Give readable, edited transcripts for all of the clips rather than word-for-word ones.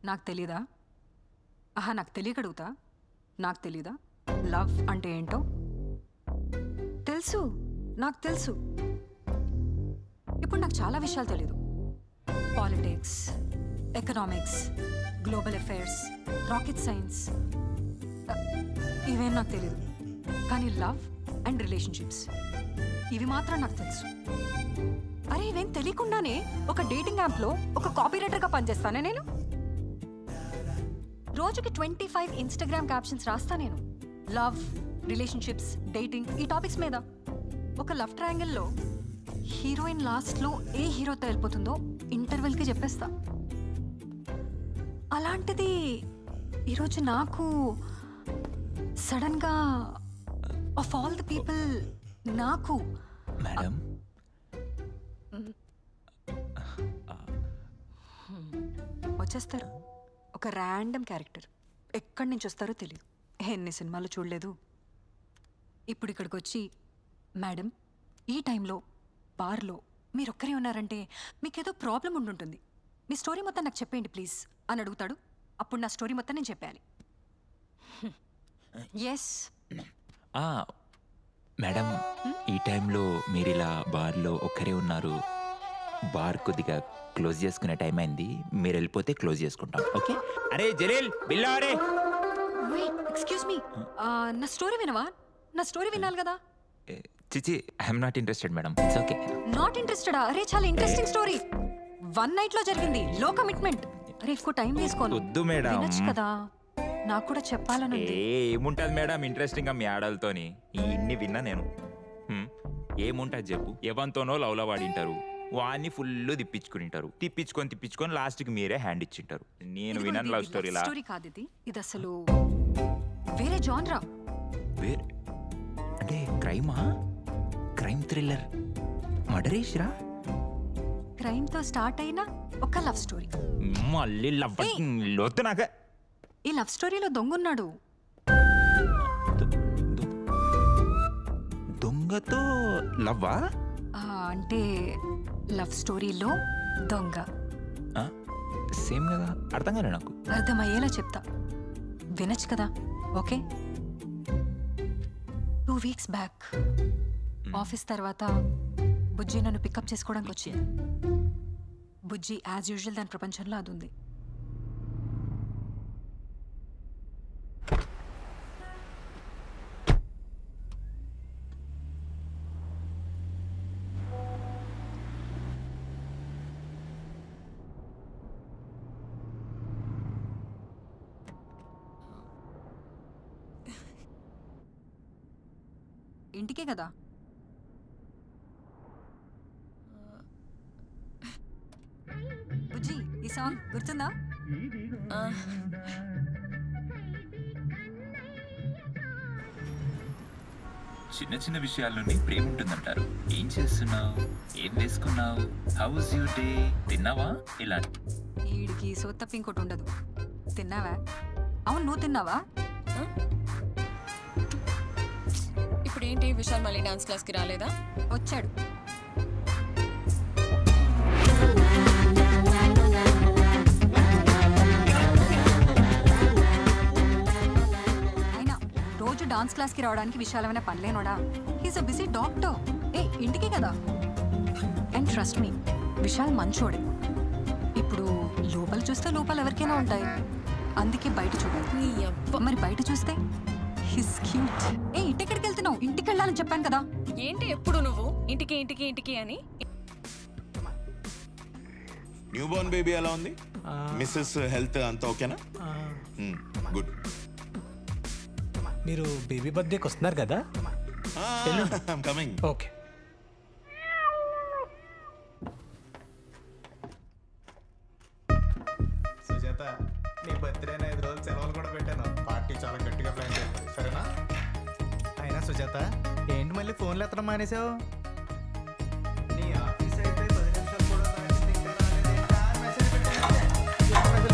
నాకు తెలీదా? ఆహా, నాకు తెలియకడుగుతా. నాకు తెలీదా లవ్ అంటే ఏంటో? తెలుసు, నాకు తెలుసు. ఇప్పుడు నాకు చాలా విషయాలు తెలీదు. Politics, economics, global affairs, rocket science ఇవేం నాకు తెలీదు. కానీ లవ్ అండ్ రిలేషన్షిప్స్ ఇవి మాత్రం నాకు తెలుసు. అరే, ఇవేం తెలియకుండానే ఒక డేటింగ్ యాప్లో ఒక కాపీ రైటర్గా పనిచేస్తానే నేను. రోజుకి 25 ఇన్స్టాగ్రామ్ క్యాప్షన్స్ రాస్తా నేను. లవ్, రిలేషన్షిప్స్, డేటింగ్ ఈ టాపిక్స్ మీద. ఒక లవ్ ట్రయాంగిల్లో హీరోయిన్ లాస్ట్లో ఏ హీరోతో వెళ్ళిపోతుందో ఇంటర్వెల్కి చెప్పేస్తా. అలాంటిది ఈరోజు నాకు సడన్గా ఆఫ్ ఆల్ ది పీపుల్ నాకు మేడం వచ్చేస్తారు. ఒక ర్యాండమ్ క్యారెక్టర్ ఎక్కడి నుంచి వస్తారో తెలియదు. ఎన్ని సినిమాలు చూడలేదు. ఇప్పుడు ఇక్కడికి వచ్చి, మేడం ఈ టైంలో బార్లో మీరు ఒక్కరే ఉన్నారంటే మీకేదో ప్రాబ్లం ఉండుంటుంది, మీ స్టోరీ మొత్తం నాకు చెప్పేయండి ప్లీజ్ అని అడుగుతాడు. అప్పుడు నా స్టోరీ మొత్తం నేను చెప్పాలి. ఎస్ మేడం, ఈ టైంలో మీరు ఇలా బార్లో ఒక్కరే ఉన్నారు, బార్ కొద్దిగా క్లోజ్ చేసుకునే టైం అయింది, మీరు వెళ్ళిపోతే క్లోజ్ చేసుకుంటాం. ఓకే? అరే జలీల్, బిల్లా అరే. వెయిట్, ఎక్స్క్యూజ్ మీ, నా స్టోరీ వినవా? నా స్టోరీ వినాలి కదా. చిచి, I'm not interested madam. It's okay. Not ఇంట్రెస్టెడా? అరే చాలా ఇంట్రెస్టింగ్ స్టోరీ. 1 night లో జరిగింది. లో కమిట్మెంట్. అరే ఎక్కువ టైం తీసుకోను. వద్దు మేడం. వినొచ్చు కదా, నాకు కూడా చెప్పాలని. ఏముంటది మేడం ఇంట్రెస్టింగ్ గా మీ ఆడలతోని? ఇన్ని విన్నా నేను. ఏముంటది చెప్పు? ఎవంతోనో లవ్లో వాడింటారు, వాడిని ఫుల్ తిప్పించుకొని లాస్ట్కి మీరే హ్యాండ్ ఇచ్చింటారు. నేను వినను లవ్ స్టోరీలా. స్టోరీ కాదు ఇది, ఇది అసలు వేరే జాన్రా. వేరే అంటే క్రైమా? క్రైమ్ థ్రిల్లర్, మర్డరేషరా? క్రైమ్ తో స్టార్ట్ అయిన ఒక లవ్ స్టోరీ. మళ్ళీ లవ్ లోతు నాక. ఈ లవ్ స్టోరీలో దొంగన్నాడు. దొంగతో లవ్వా? అంటే లవ్ స్టోరీలో దొంగ. సేమ్ కదా, అర్థం కాలే నాకు. అర్థమయ్యేలా చెప్తా, వినొచ్చు కదా. ఓకే, 2 weeks బ్యాక్ ఆఫీస్ తర్వాత బుజ్జి నన్ను పికప్ చేసుకోవడానికి వచ్చింది. బుజ్జి యాజ్ యూజువల్ దాని ప్రపంచంలో అది ఉంది. ఇంటికే కదా. బుజ్జి, ఈ సాంగ్ గుర్తుందా? చిన్న చిన్న విషయాల్లోనే ప్రేమ ఉంటుందంటారు. ఏం చేస్తున్నావు, ఏం వేసుకున్నావు, హౌస్ యూ డే, తిన్నావా, ఇలా. వీడికి సో తప్ప ఇంకోటి ఉండదు. తిన్నావా? అవును, నువ్వు తిన్నావా? ఇప్పుడు ఏంటి, విశాల్ మళ్ళీ డాన్స్ క్లాస్కి రాలేదా? వచ్చాడు. అయినా రోజు డాన్స్ క్లాస్కి రావడానికి విశాలమైన పనిలేనోడా? He's a busy doctor. ఇంటికే కదా. అండ్ ట్రస్ట్ మీ, విశాల్ మంచోడే. ఇప్పుడు లోపల చూస్తే లోపల ఎవరికైనా ఉంటాయి, అందుకే బయట చూడాలి. మరి బయట చూస్తే హిస్ క్యూట్. ఇంటికెక్కడికి వెళ్తున్నావు? ఇంటికి వెళ్ళాలని చెప్పాను కదా. ఏంటి ఎప్పుడు నువ్వు ఇంటికి ఇంటికి ఇంటికి అని? న్యూ బోర్న్ బేబీ ఎలా ఉంది? మిస్సెస్ హెల్త్ అంతా ఓకేనా? గుడ్. మీరు బేబీ బర్త్డేకి వస్తున్నారు కదా? కమింగ్. ఓకే. సుజాత, నీ బర్త్డే 5 రోజులు సెలవులు కూడా పెట్టాను. పార్టీ చాలా గట్టిగా ప్లాన్ చేయాలి, సరేనా? అయినా సుజాత, ఏంటి మళ్ళీ ఫోన్లు ఎత్తడం మానేసావు? నీ ఆఫీస్ అయితే 10 నిమిషాలు కూడా దాటింది, ఇంకా రాలేదేంటా? మెసేజ్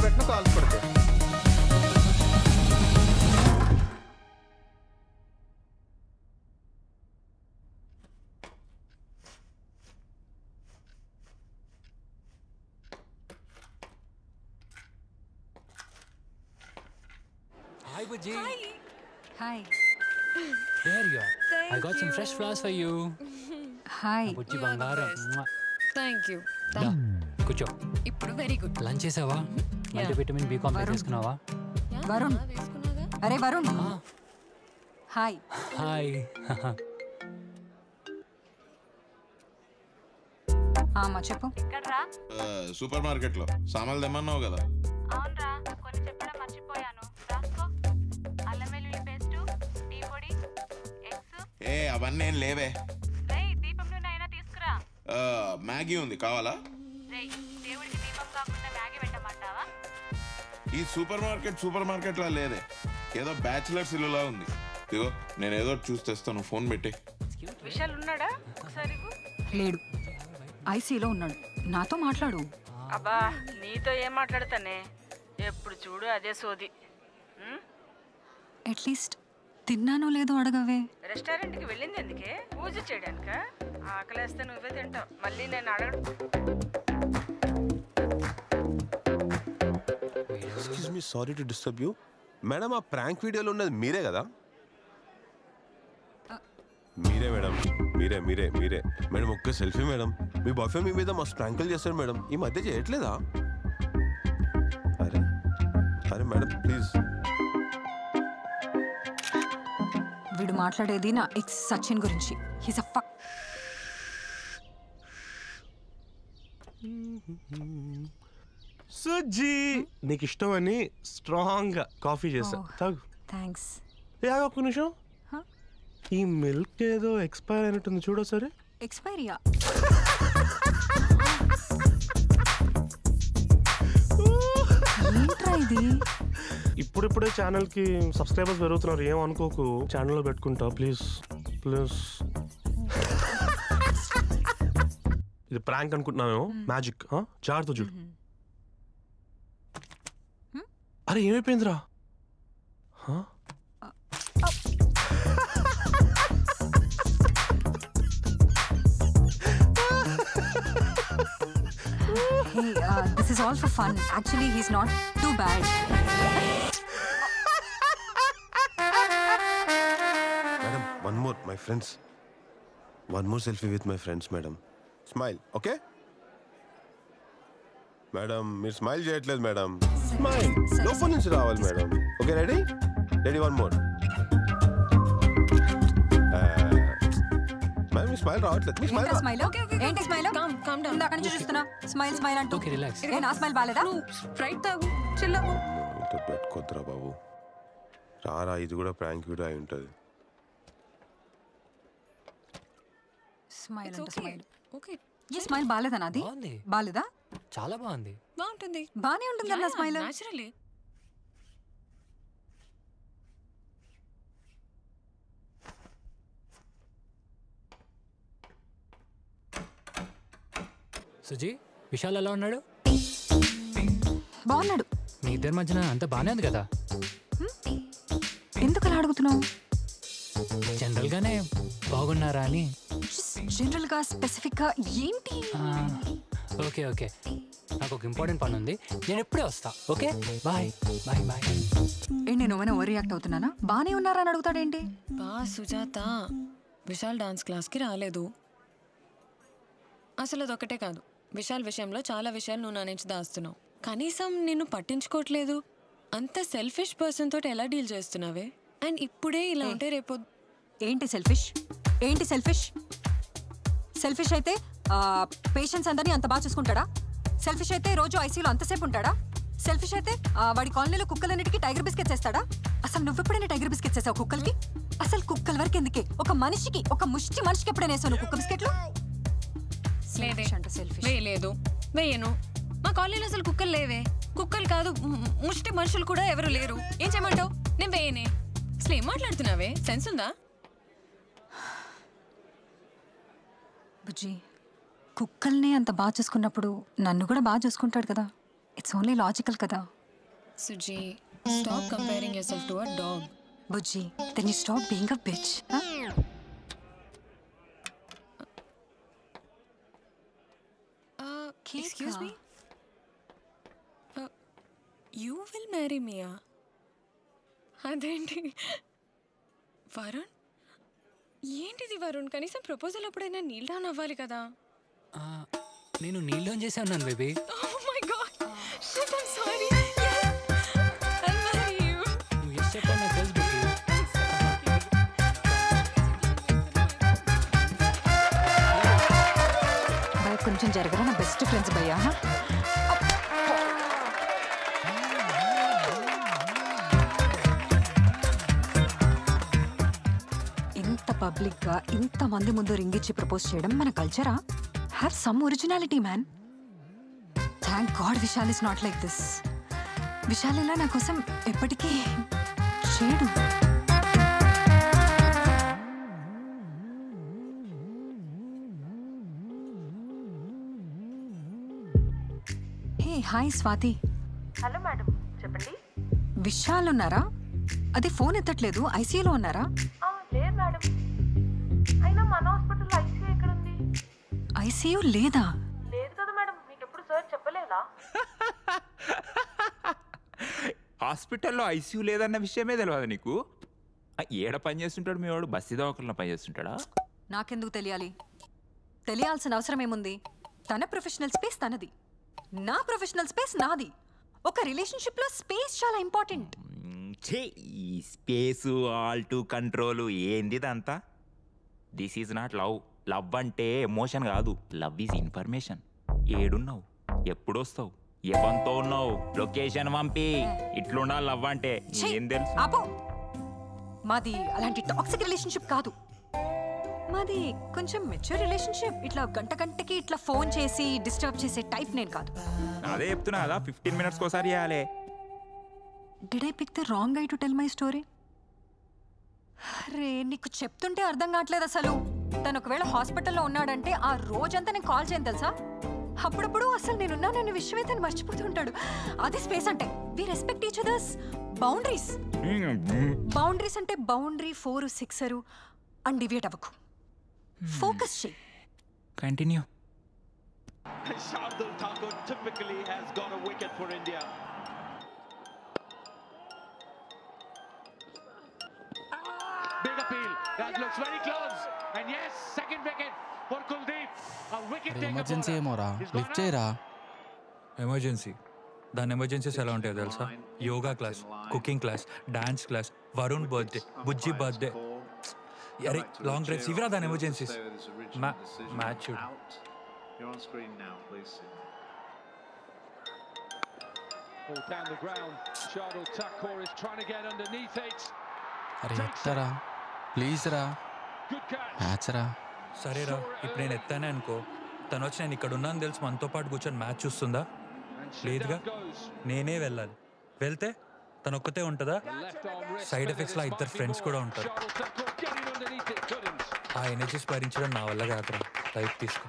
పెట్టిన కాల్స్ పడతాయి. Bujji. Hi There you are. I got some fresh flowers for you. Hi Bujji బంగారం. థ్యాంక్ యూ దా, కూర్చో. ఇప్పుడు వెరీ గుడ్ లంచ్ చేసావా? మల్టీవిటమిన్ బి కాంప్లెక్స్ తీసుకున్నావా? వరుణ్ వేసుకున్నాగా అరే వరుణ్ హాయ్ హాయ్. అమ్మా చెప్పు సూపర్ మార్కెట్ లో సామాన్లు తెమ్మన్నావు కదా. అవునరా కొన్ని చెప్పడం మర్చిపోయాను. రాసుకో. అల్లం వెల్లుల్లి పేస్ట్, టీ పొడి, ఎగ్స్. అవన్నీ ఏం లేవే. రేయ్ దీపం నూనె అయినా తీసుకురా. మ్యాగీ ఉంది, కావాలా? రేయ్ దేవుడికి దీపం కాకుండా మ్యాగీ పెట్టమంటావా? ఈ సూపర్ మార్కెట్ లా లేదే, ఏదో బ్యాచిలర్స్ ఇల్లులా ఉంది. ఇదిగో నేను ఏదో చూసి తెస్తాను, ఫోన్ పెట్టి. విశాల్ ఉన్నాడా? ఒకసారి ఇవ్వు. లేడు, ఐసీలో ఉన్నాడు. నాతో మాట్లాడు. అబ్బా నీతో ఏం మాట్లాడతానే, ఎప్పుడు చూడు అదే సోది. అట్లీస్ట్ తిన్నానో లేదో అడగవే. రెస్టారెంట్కి వెళ్ళింది ఎందుకే? పూజ చేయడానిక? ఆకలేస్తే నువ్వే తింటావు, మళ్ళీ నేను అడగడు. Excuse me, sorry to disturb you. Madam ఆ ప్రాంక్ వీడియోలో ఉన్నది మీరే కదా? మీరే మేడం, మీరే మీరే మీరే మేడం. ఒక్క సెల్ఫీ మేడం. మీ బాయ్ ఫ్రెండ్ మీ మీద మస్తు ప్రాంకులు చేస్తాడు మేడం, ఈ మధ్య చేయట్లేదా? అరే అరే మేడం ప్లీజ్. వీడు మాట్లాడేది నా ఎక్స్ సచిన్ గురించి. His a fuck. సుజ్జి, నీకు ఇష్టమని స్ట్రాంగ్ కాఫీ చేస్తా, తాగు. థ్యాంక్స్. ఒక్క నిమిషం, ఈ మిల్క్ ఏదో ఎక్స్పైర్ అయినట్టుంది, చూడు సరే. ఎక్స్పైరియా? ఏంట్రా ఇది? ఇప్పుడిప్పుడే ఛానల్ కి సబ్స్క్రైబర్స్ పెరుగుతున్నారు, ఏం అనుకోకు. ఛానల్లో పెట్టుకుంటా ప్లీజ్ ప్లీజ్. ఇది ప్రాంక్ అనుకుంటున్నామేమో, మ్యాజిక్. జాగ్రత్త చూడు. అరే ఏమైపోయిందిరా? Hey, this is all for fun. Actually, he's not too bad. Madam one more my friends, one more selfie with my friends madam. Smile, okay madam? మీరు స్మైల్ చేయట్లేదు మేడం. Smile లోపల నుంచి రావాలి madam. Okay ready ready, one more. Madam మీ smile రావట్లేదు. మీ smile smile ఏంటి? Smile calm down. ఇందాక నుంచి చూస్తున్నా స్మైల్ స్మైల్ అంటూ. Okay relax. ఏ నా స్మైల్ బాలేదా? స్ప్రైట్ తాగు, చిల్లవు. పెట్టుకోద్దురా బాబు, రారా, ఇది కూడా ప్రాంక్ వీడియో అయి ఉంటుంది. స్మైల్ అంటే స్మైల్. ఓకే ఈ స్మైల్ బాలేదా నాది? బాగుంది. బాలేదా? చాలా బాగుంది. బాగుంటుంది. బానే ఉంటుంది కదా స్మైల్. న్యాచురల్లీ. సుజీ, విశాల్ ఎలా ఉన్నాడు? బాగున్నాడు. మీ ఇద్దరి మధ్యన అంత బానే ఉంది కదా? ఎందుకు అలా అడుగుతున్నావు? జనరల్ గానే బాగున్నారా అని. జనరల్ గా స్పెసిఫిక్ గా ఏంటి? ఓకే ఓకే, నాకు ఒక ఇంపార్టెంట్ పని ఉంది, నేను ఎప్పుడే వస్తా. Okay bye bye bye. ఏంటి నేను ఏమైనా ఓవర్ రియాక్ట్ అవుతున్నానా? బానే ఉన్నారా అని అడుగుతాడేంటి? బా సుజాత, విశాల్ డాన్స్ క్లాస్కి రాలేదు. అసలు అదొకటే కాదు, విశాల్ విషయంలో చాలా విషయాలు నువ్వు నా నుంచి దాస్తున్నావు. కనీసం నిన్ను పట్టించుకోవట్లేదు. అంత సెల్ఫిష్ పర్సన్ తోటి ఎలా డీల్ చేస్తున్నావే? అండ్ ఇప్పుడే ఇలా ఉంటే రేపు ఏంటి సెల్ఫిష్? ఏంటి సెల్ఫిష్? సెల్ఫిష్ అయితే పేషెంట్స్ అందరినీ అంత బాగా చూసుకుంటాడా? సెల్ఫిష్ అయితే రోజు ఐసీయూలో అంతసేపు ఉంటాడా? సెల్ఫిష్ అయితే వాడి కాలనీలో కుక్కలన్నిటికీ టైగర్ బిస్కెట్స్ వేస్తాడా? అసలు నువ్వెప్పుడైనా టైగర్ బిస్కెట్స్ వేసావు కుక్కలకి? అసలు కుక్కల వరకు ఎందుకే, ఒక మనిషికి, ఒక ముష్టి మనిషికి ఎప్పుడైనా వేసావు నువ్వు కుక్క బిస్కెట్లు? వేయలేదు, వేయను. మా కాలనీలో అసలు కుక్కలు లేవే. కుక్కలు కాదు, ముష్టి మనుషులు కూడా ఎవరు లేరు. ఏం చేయమంటావు? నేను వేయనే. అసలు ఏం మాట్లాడుతున్నావే? సెన్స్ ఉందా? బుజ్జి, కుక్కల్ని అంత బాగా చూసుకున్నప్పుడు నన్ను కూడా బాగా చూసుకుంటాడు కదా. ఇట్స్ ఓన్లీ లాజికల్ కదా. Suji, stop comparing yourself to a dog. Bujji, then you stop being a bitch. Excuse me? You will marry me? అదేంటి వరుణ్? ఏంటిది వరుణ్? కనీసం ప్రపోజల్ అప్పుడైనా నీల్ డౌన్ అవ్వాలి కదా. నేను నీల్ డౌన్ చేసే ఉన్నాను baby. Oh my God. Shit, I'm sorry. I'll marry you. నువ్వు ఎస్ చెప్పావు నాకు తెలుసు బేబీ. భయ కొంచెం జరగరా, నా బెస్ట్ ఫ్రెండ్స్ భయ్యా. ఇంత పబ్లిక్గా ఇంతమంది ముందు రింగ్ ఇచ్చి ప్రపోజ్ చేయడం మన కల్చరా? Have some originality man. Thank God Vishal is not like this. Vishal ఇలా నా కోసం ఎప్పటికీ చేయడు. Hey hi Swati. Hello madam, చెప్పండి. విశాల్ ఉన్నారా? అది ఫోన్ ఎత్తట్లేదు. ఐసీయూలో ఉన్నారా? లేదు మేడం. అయినా మన హాస్పిటల్లో ఐసీయూ ఎక్కడుంది? ఐసీయూ లేదా? లేదు కదా మేడం, మీకు ఎప్పుడు సార్ చెప్పలేదా? హాస్పిటల్లో ఐసీయూ లేదన్న విషయమే తెలియదు నీకు? ఏడ పని చేస్తుంటాడు మీ వాడు? బస్సు దవాఖానలో పని చేస్తుంటాడా? నాకెందుకు తెలియాలి? తెలియాల్సిన అవసరం ఏముంది? తన ప్రొఫెషనల్ స్పేస్ తనది, నా ప్రొఫెషనల్ స్పేస్ నాది. ఒక రిలేషన్షిప్లో స్పేస్ చాలా ఇంపార్టెంట్. ఈ స్పేసు ఆల్టు కంట్రోలు ఏంది ఇదంతా? This is not love. Love అంటే ఎమోషన్ కాదు, లవ్ ఈజ్ ఇన్ఫర్మేషన్. ఏడున్నావు, ఎప్పుడొస్తావు, ఎవరితో ఉన్నావు, లొకేషన్ పంపి. ఇట్లుండాలి లవ్ అంటే. ఏం తెలుసు? ఆపో. మాది అలాంటి టాక్సిక్ రిలేషన్షిప్ కాదు. మాది కొంచెం మెచ్యూర్ రిలేషన్షిప్. ఇట్లా గంటకి ఇట్లా ఫోన్ చేసి డిస్టర్బ్ చేసే టైప్ నేను కాదు. అదే చెప్తున్నా కదా, 15 minutes కోసారి చేయాలి. Did I pick the wrong guy to tell my story? అరే నీకు చెప్తుంటే అర్థం కావట్లేదు అసలు. తను ఒకవేళ హాస్పిటల్లో ఉన్నాడంటే ఆ రోజంతా నేను కాల్ చేయను తెలుసా? అప్పుడప్పుడు అసలు నేనున్నానన్న విషయమే తను మర్చిపోతుంటాడు. అది స్పేస్ అంటే. We respect each others boundaries. Boundaries అంటే బౌండరీ 4, 6 అండ్ డివియేట్ అవ్వకు. ఫోకస్ చేయి. Continue. Shardul Thakur typically has got a wicket for India. Big appeal. That looks very close. And yes, second wicket for Kuldeep. A wicket taker. Emergency ఏమోరా, lift చేయరా. Emergency. దాని emergencies ఎలా ఉంటాయో తెలుసా? Yoga class, cooking class, dance class, Varun birthday, Bujji birthday, అరే long drives, ఇవిరా దాని emergencies. Match చూడు. You're on screen now, please. All down the ground. Shardul Thakur is trying to get underneath it. అరే ఎత్తరా ప్లీజ్ రా. మ్యాచ్ రా. సరేరా, ఇప్పుడు నేను ఎత్తానే అనుకో, తను వచ్చి నేను ఇక్కడ ఉన్నాను తెలుసు మనతో పాటు కూర్చొని మ్యాచ్ చూస్తుందా? లేదుగా. నేనే వెళ్ళాలి. వెళ్తే తను ఒక్కతే ఉంటుందా? సైడ్ ఎఫెక్ట్స్లో 2 ఫ్రెండ్స్ కూడా ఉంటారు. ఆ ఎనర్జీస్ భరించడం నా వల్ల కాదురా. లైట్ తీసుకో.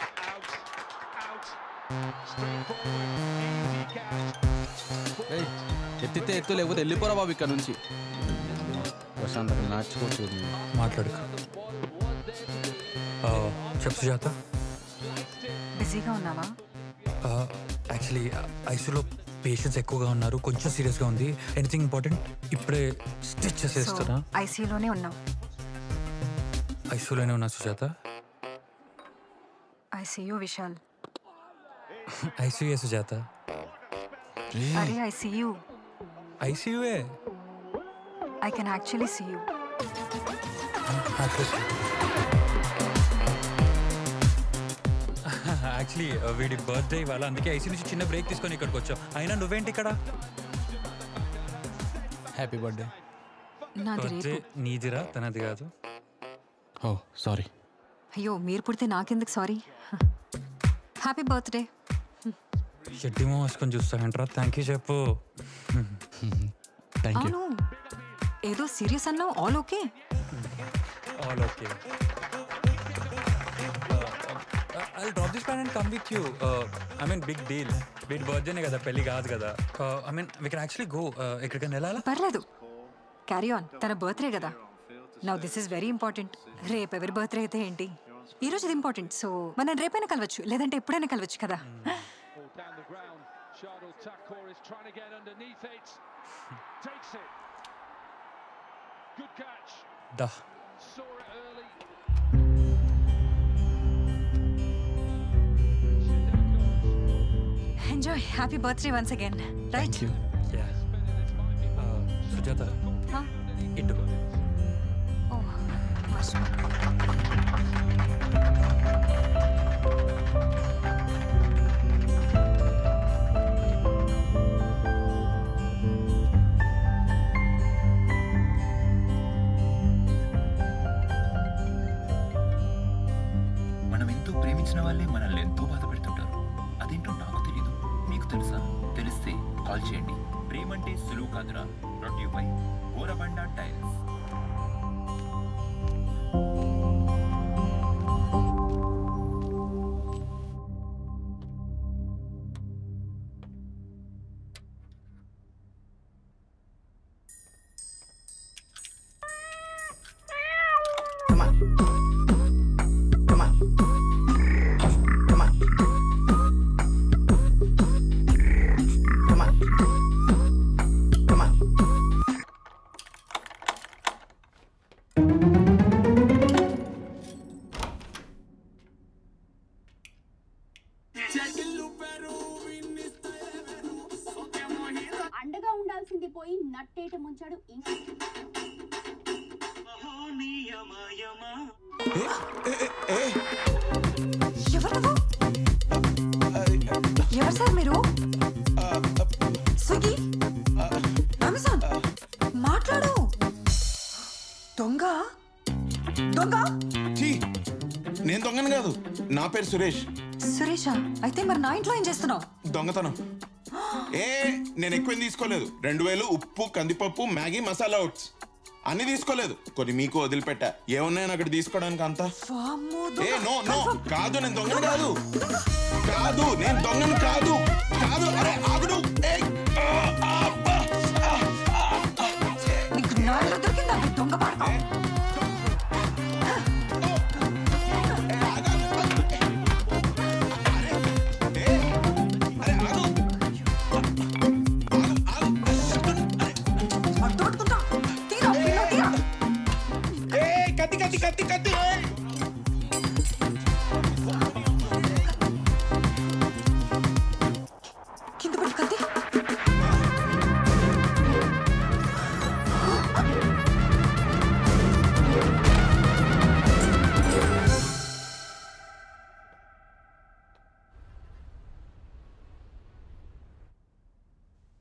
ఎత్తితే ఎత్తు, లేకపోతే వెళ్ళిపోరా బాబు ఇక్కడ నుంచి. ప్రశాంత్ మ్యాచ్ కూర్చోండి. మాట్లాడుకో. చెప్పు సుజాత. బిజీగా ఉన్నావా? యాక్చువల్లీ ఐసీయూలో పేషెంట్స్ ఎక్కువగా ఉన్నారు, కొంచెం సీరియస్గా ఉంది. Anything important? ఇప్పుడే స్టిచ్ చేసేస్తారా? ఐసీయూలోనే ఉన్నావు. ఐసీయూలోనే ఉన్నా సుజాత. ఐసీయూ విశాల్. ఐసీయూ సుజాత. అరే ఐసీయూ. ఐసీయూఏ. I can actually see you. Actually వీడి బర్త్డే ఇవాళ, అందుకే ఐసీ నుంచి చిన్న బ్రేక్ తీసుకొని ఇక్కడికి వచ్చాం. అయినా నువ్వేంటి ఇక్కడ? Happy birthday. బర్త్డే నీదిరా, తనది కాదు. ఓ సారీ. అయ్యో మీరు పుడితే నాకెందుకు సారీ. Happy birthday. షెడ్డీమో వేసుకొని చూస్తానంటారా? థ్యాంక్ యూ చెప్పు. అవును, ఏదో సీరియస్ అన్నావు. All okay? All okay. I'll drop this plan and come with you. I mean, big deal. వీడి బర్త్డేనే కదా, పెళ్లి కాదు కదా. I mean, we can actually go. ఎక్కడికైనా వెళ్ళాలా? పర్లేదు, క్యారీ ఆన్. తన బర్త్డే కదా. Now this is very important. రేపు ఎవరి బర్త్డే అయితే ఏంటి, ఈ రోజు ఇది ఇంపార్టెంట్. సో మనం రేపైనా కలవచ్చు, లేదంటే ఎప్పుడైనా కలవచ్చు కదా. దా Enjoy. Happy birthday once again. Right? Sujatha Huh? ఇటు Oh, మర్చిపోయా. మనం ఎంతో ప్రేమించిన వాళ్ళే మనల్ని ఎంతో బాధ పెడుతుంటారు. అదేంటో నాకు తెలియదు, మీకు తెలుసా? తెలిస్తే కాల్ చేయండి. ప్రేమంటే సులువు కాదురా. Brought you by Borabanda tiles. అండగా ఉండాల్సింది పోయి నట్టేట ముంచాడు. ఎవరు సార్ మీరు? స్విగ్గీ, అమెజాన్, మాట్లాడు. దొంగ దొంగ. నేను దొంగను కాదు, నా పేరు సురేష్. సురేషా? అయితే మరి నా ఇంట్లో ఏం చేస్తున్నావు? దొంగతనం. నేను ఎక్కువ తీసుకోలేదు. 2000 ఉప్పు, కందిపప్పు, మ్యాగీ, మసాలా ఓట్స్ అన్ని తీసుకోలేదు. కొన్ని మీకు వదిలిపెట్టా. ఏమున్నాయని అక్కడ తీసుకోవడానికి అంతా? నో నో, కాదు నేను దొంగను కాదు. కాదు నేను దొంగను కాదు. కాదు. అరే ఆగుడు. నీకు నా ఇల్లు దొరికిందా? దొంగ పడతావు.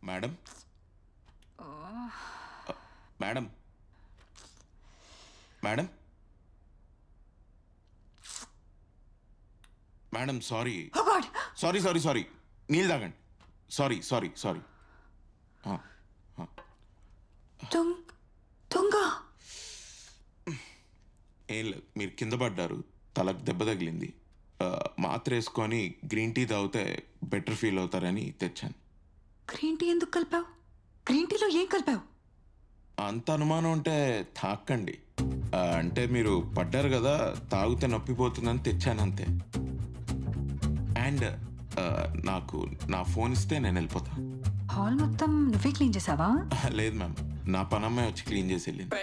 Madam madam madam madam sorry sorry sorry sorry నీళ్ళు తాగండి. Sorry sorry sorry. దొంగ ఏం లేదు, మీరు కింద పడ్డారు, తలకు దెబ్బ తగిలింది. మాత్ర వేసుకొని గ్రీన్ టీ తాగితే బెటర్ ఫీల్ అవుతారని తెచ్చాను. గ్రీన్ టీ ఎందుకు కలిపావు? గ్రీన్ టీలో ఏం కలిపావు? అంత అనుమానం ఉంటే తాకండి. అంటే మీరు పడ్డారు కదా, తాగితే నొప్పిపోతుందని తెచ్చాను అంతే. అండ్ నాకు నా ఫోన్ ఇస్తే నేను వెళ్ళిపోతా. హాల్ మొత్తం నువ్వే క్లీన్ చేసావా? లేదు మ్యామ్, నా పనమ్మాయి వచ్చి క్లీన్ చేసి వెళ్ళింది.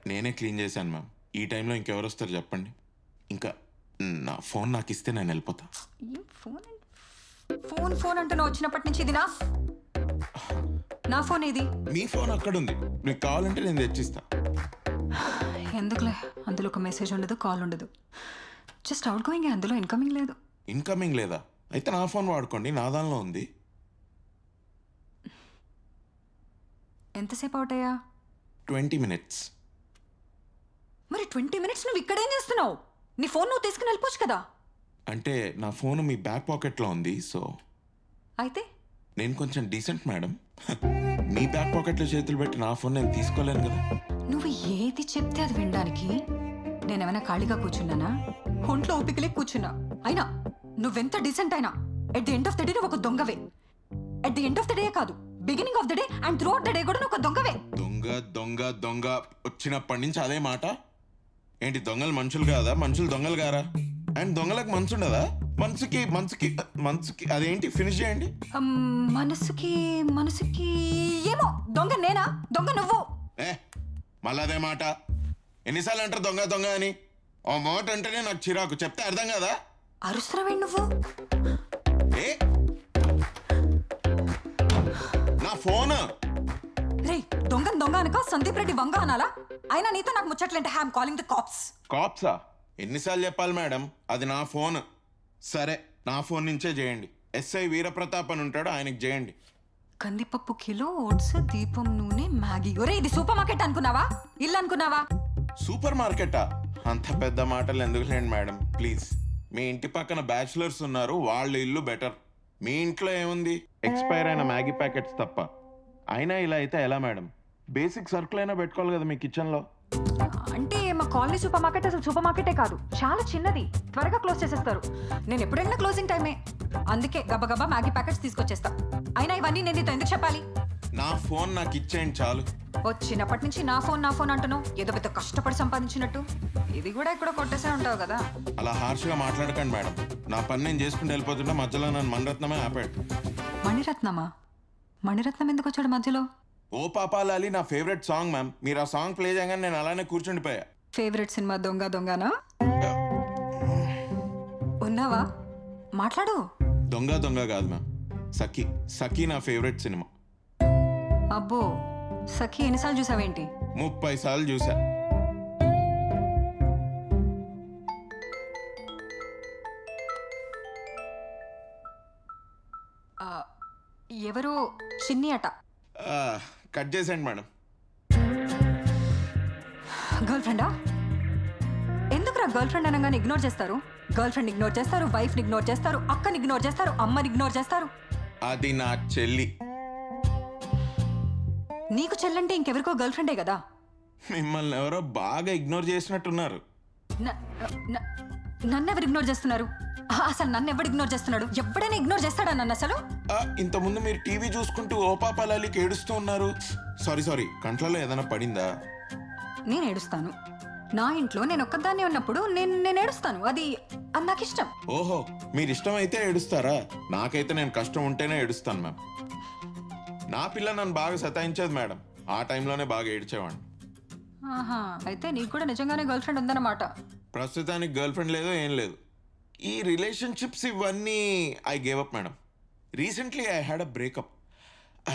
నేనే క్లీన్ చేశాను మ్యామ్. ఈ టైంలో ఇంకెవరు వస్తారు చెప్పండి? ఇంకా నా ఫోన్ నాకు ఇస్తే నేను వెళ్ళిపోతా. ఫోన్ ఫోన్ అంటే నువ్వు వచ్చినప్పటి నుంచి ఇది నా ఫోన్. ఏది? మీ ఫోన్ అక్కడుంది, మీకు కావాలంటే నేను తెచ్చిస్తా. ఎందుకులే, అందులో ఒక మెసేజ్ ఉండదు, కాల్ ఉండదు. జస్ట్ అవుట్ గోయింగ్, అందులో ఇన్కమింగ్ లేదు. ఇన్కమింగ్ లేదా? అయితే నా ఫోన్ వాడుకోండి, నా దానిలో ఉంది. ఎంతసేపు అవుట్ అయ్యా? 20 minutes. మరి 20 minutes నువ్వు ఇక్కడేం చేస్తున్నావు? నీ ఫోన్ నువ్వు తీసుకుని వెళ్ళిపోవచ్చు కదా. అంటే నా ఫోన్ మీ బ్యాక్ పాకెట్లో ఉంది, సో. అయితే నేను కొంచెం డీసెంట్ మేడం. మీ బ్యాక్ పాకెట్లో చేతులు పెట్టి నా ఫోన్ నేను తీసుకోలేను కదా. నువ్వు ఏది చెప్తే అది వినడానికి నేనేమైనా ఖాళీగా కూర్చున్నానా? ఒంట్లో ఓపికలే కూర్చున్నా. అయినా నువ్వెంత డీసెంట్ అయినా at the end of the day నువ్వు ఒక దొంగవే. At the end of the day కాదు, beginning of the day and throughout the day కూడా నువ్వు ఒక దొంగవే. దొంగ దొంగ దొంగ వచ్చినప్పటి నుంచి అదే మాట ఏంటి? దొంగలు మనుషులు కాదా? మనుషులు దొంగలు కారా? అండ్ దొంగలకు మనసు ఉండదా? మనసుకి మనసుకి మనసుకి అదేంటి? ఫినిష్ చేయండి. మనసుకి మనసుకి ఏమో. దొంగ నేనా? దొంగ నువ్వు. మళ్ళీ అదే మాట. ఎన్నిసార్లు అంటారు దొంగ దొంగ అని? ఓ మాట అంటేనే నాకు చిరాకు. చెప్తే అర్థం కదా? అరుస్తున్నావే నువ్వు? ఏ నా ఫోన్ రే దొంగ దొంగ అనక సందీప్ రెడ్డి వంగ అనాలా? అయినా నీతో నాకు ముచ్చట్లేంటే ఐఎమ్ కాలింగ్ ద కాప్స్. కాప్సా? ఎన్నిసార్లు చెప్పాలి మేడం? అది నా ఫోన్. సరే నా ఫోన్ నుంచే చేయండి. ఎస్ఐ వీరప్రతాప్ అని ఉంటాడు, ఆయనకి చేయండి. కందిపప్పు కిలో, ఓట్స్, దీపం నూనె, మ్యాగీ. ఒరే ఇది సూపర్ మార్కెట్ అనుకున్నావా? ఇల్లు అనుకున్నావా? సూపర్ మార్కెటా? అంత పెద్ద మాటలు ఎందుకులేండి మేడం ప్లీజ్. మీ ఇంటి పక్కన బ్యాచులర్స్ ఉన్నారు, వాళ్ళ ఇల్లు బెటర్. మీ ఇంట్లో ఏముంది? ఎక్స్పైర్ అయిన మ్యాగీ ప్యాకెట్స్ తప్ప. అయినా ఇలా అయితే ఎలా మేడం? బేసిక్ సరుకులు అయినా పెట్టుకోవాలి కదా మీ కిచెన్లో. అంటే మా కాలనీ సూపర్ మార్కెట్ అసలు సూపర్ మార్కెటే కాదు, చాలా చిన్నది. త్వరగా క్లోజ్ చేసేస్తారు. నేను ఎప్పుడైనా క్లోజింగ్ టైమే, అందుకే గబగబా మ్యాగీ ప్యాకెట్స్ తీసుకొచ్చేస్తా. అయినా ఇవన్నీ నేను నీతో ఎందుకు చెప్పాలి? నా ఫోన్ నాకు ఇచ్చేయండి చాలు. వచ్చినప్పటి నుంచి నా ఫోన్ అంటున్నావు, ఏదో పెద్ద కష్టపడి సంపాదించినట్టు. ఇది కూడా ఎక్కడో కొట్టేసే ఉంటావు కదా. అలా హార్ష్గా మాట్లాడకండి మేడం. నా పని నేను చేసుకుంటూ వెళ్ళిపోతుంటే మధ్యలో నన్ను మణిరత్నమే ఆపాడు. మణిరత్నమా? మణిరత్నం ఎందుకు వచ్చాడు మధ్యలో? ఓ పాపాలాలి నా ఫేవరెట్ సాంగ్ మ్యామ్. మీరు ఆ సాంగ్ ప్లే చేయగానే నేను అలానే కూర్చుండిపోయా. ఫేవరెట్ సినిమా దొంగ దొంగనా? ఉన్నావా? మాట్లాడు. దొంగ దొంగ కాదు మ్యామ్, సఖీ. సఖీ నా ఫేవరెట్ సినిమా. అబ్బో, సఖీ ఎన్నిసార్లు చూసావేంటి? 30 సార్లు చూసా. ఎవరు? చిన్ని అట. కట్ చేసేయండి మేడం. గర్ల్ ఫ్రెండా? ఎందుకురా గర్ల్ ఫ్రెండ్ అనగానే ఇగ్నోర్ చేస్తారు? గర్ల్ ఫ్రెండ్ ఇగ్నోర్ చేస్తారు, వైఫ్ని ఇగ్నోర్ చేస్తారు, అక్కని ఇగ్నోర్ చేస్తారు, అమ్మని ఇగ్నోర్ చేస్తారు. అది నా చెల్లి. నీకు చెల్లంటే ఇంకెవరికో గర్ల్ ఫ్రెండే కదా. మిమ్మల్ని ఎవరో బాగా ఇగ్నోర్ చేసినట్టున్నారు. నన్ను ఎవరు ఇగ్నోర్ చేస్తున్నారు? అసలు నన్ను ఎవడు ఇగ్నోర్ చేస్తున్నాడు? ఎవడైనా ఇగ్నోర్ చేస్తాడా నన్ను అసలు? ఇంతకుముందు మీరు టీవీ చూసుకుంటూ ఓ పాపాలాలికి ఏడుస్తూ ఉన్నారు. సారీ కంట్లలో ఏదైనా పడిందా? నేను ఏడుస్తాను. నా ఇంట్లో నేను ఒక్కదాన్నే ఉన్నప్పుడు నేను ఏడుస్తాను. అది నాకు ఇష్టం. ఓహో, మీరు ఇష్టం అయితే ఏడుస్తారా? నాకైతే నేను కష్టం ఉంటేనే ఏడుస్తాను మ్యామ్. నా పిల్ల నన్ను బాగా సతాయించేది మేడం. ఆ టైంలోనే బాగా ఏడ్చేవాడిని. ఆహా, అయితే నీకు కూడా నిజంగానే గర్ల్ ఫ్రెండ్ ఉందన్నమాట. ప్రస్తుతానికి గర్ల్ ఫ్రెండ్ లేదు, ఏం లేదు. ఈ రిలేషన్షిప్స్ ఇవన్నీ I gave up madam. Recently I had a breakup.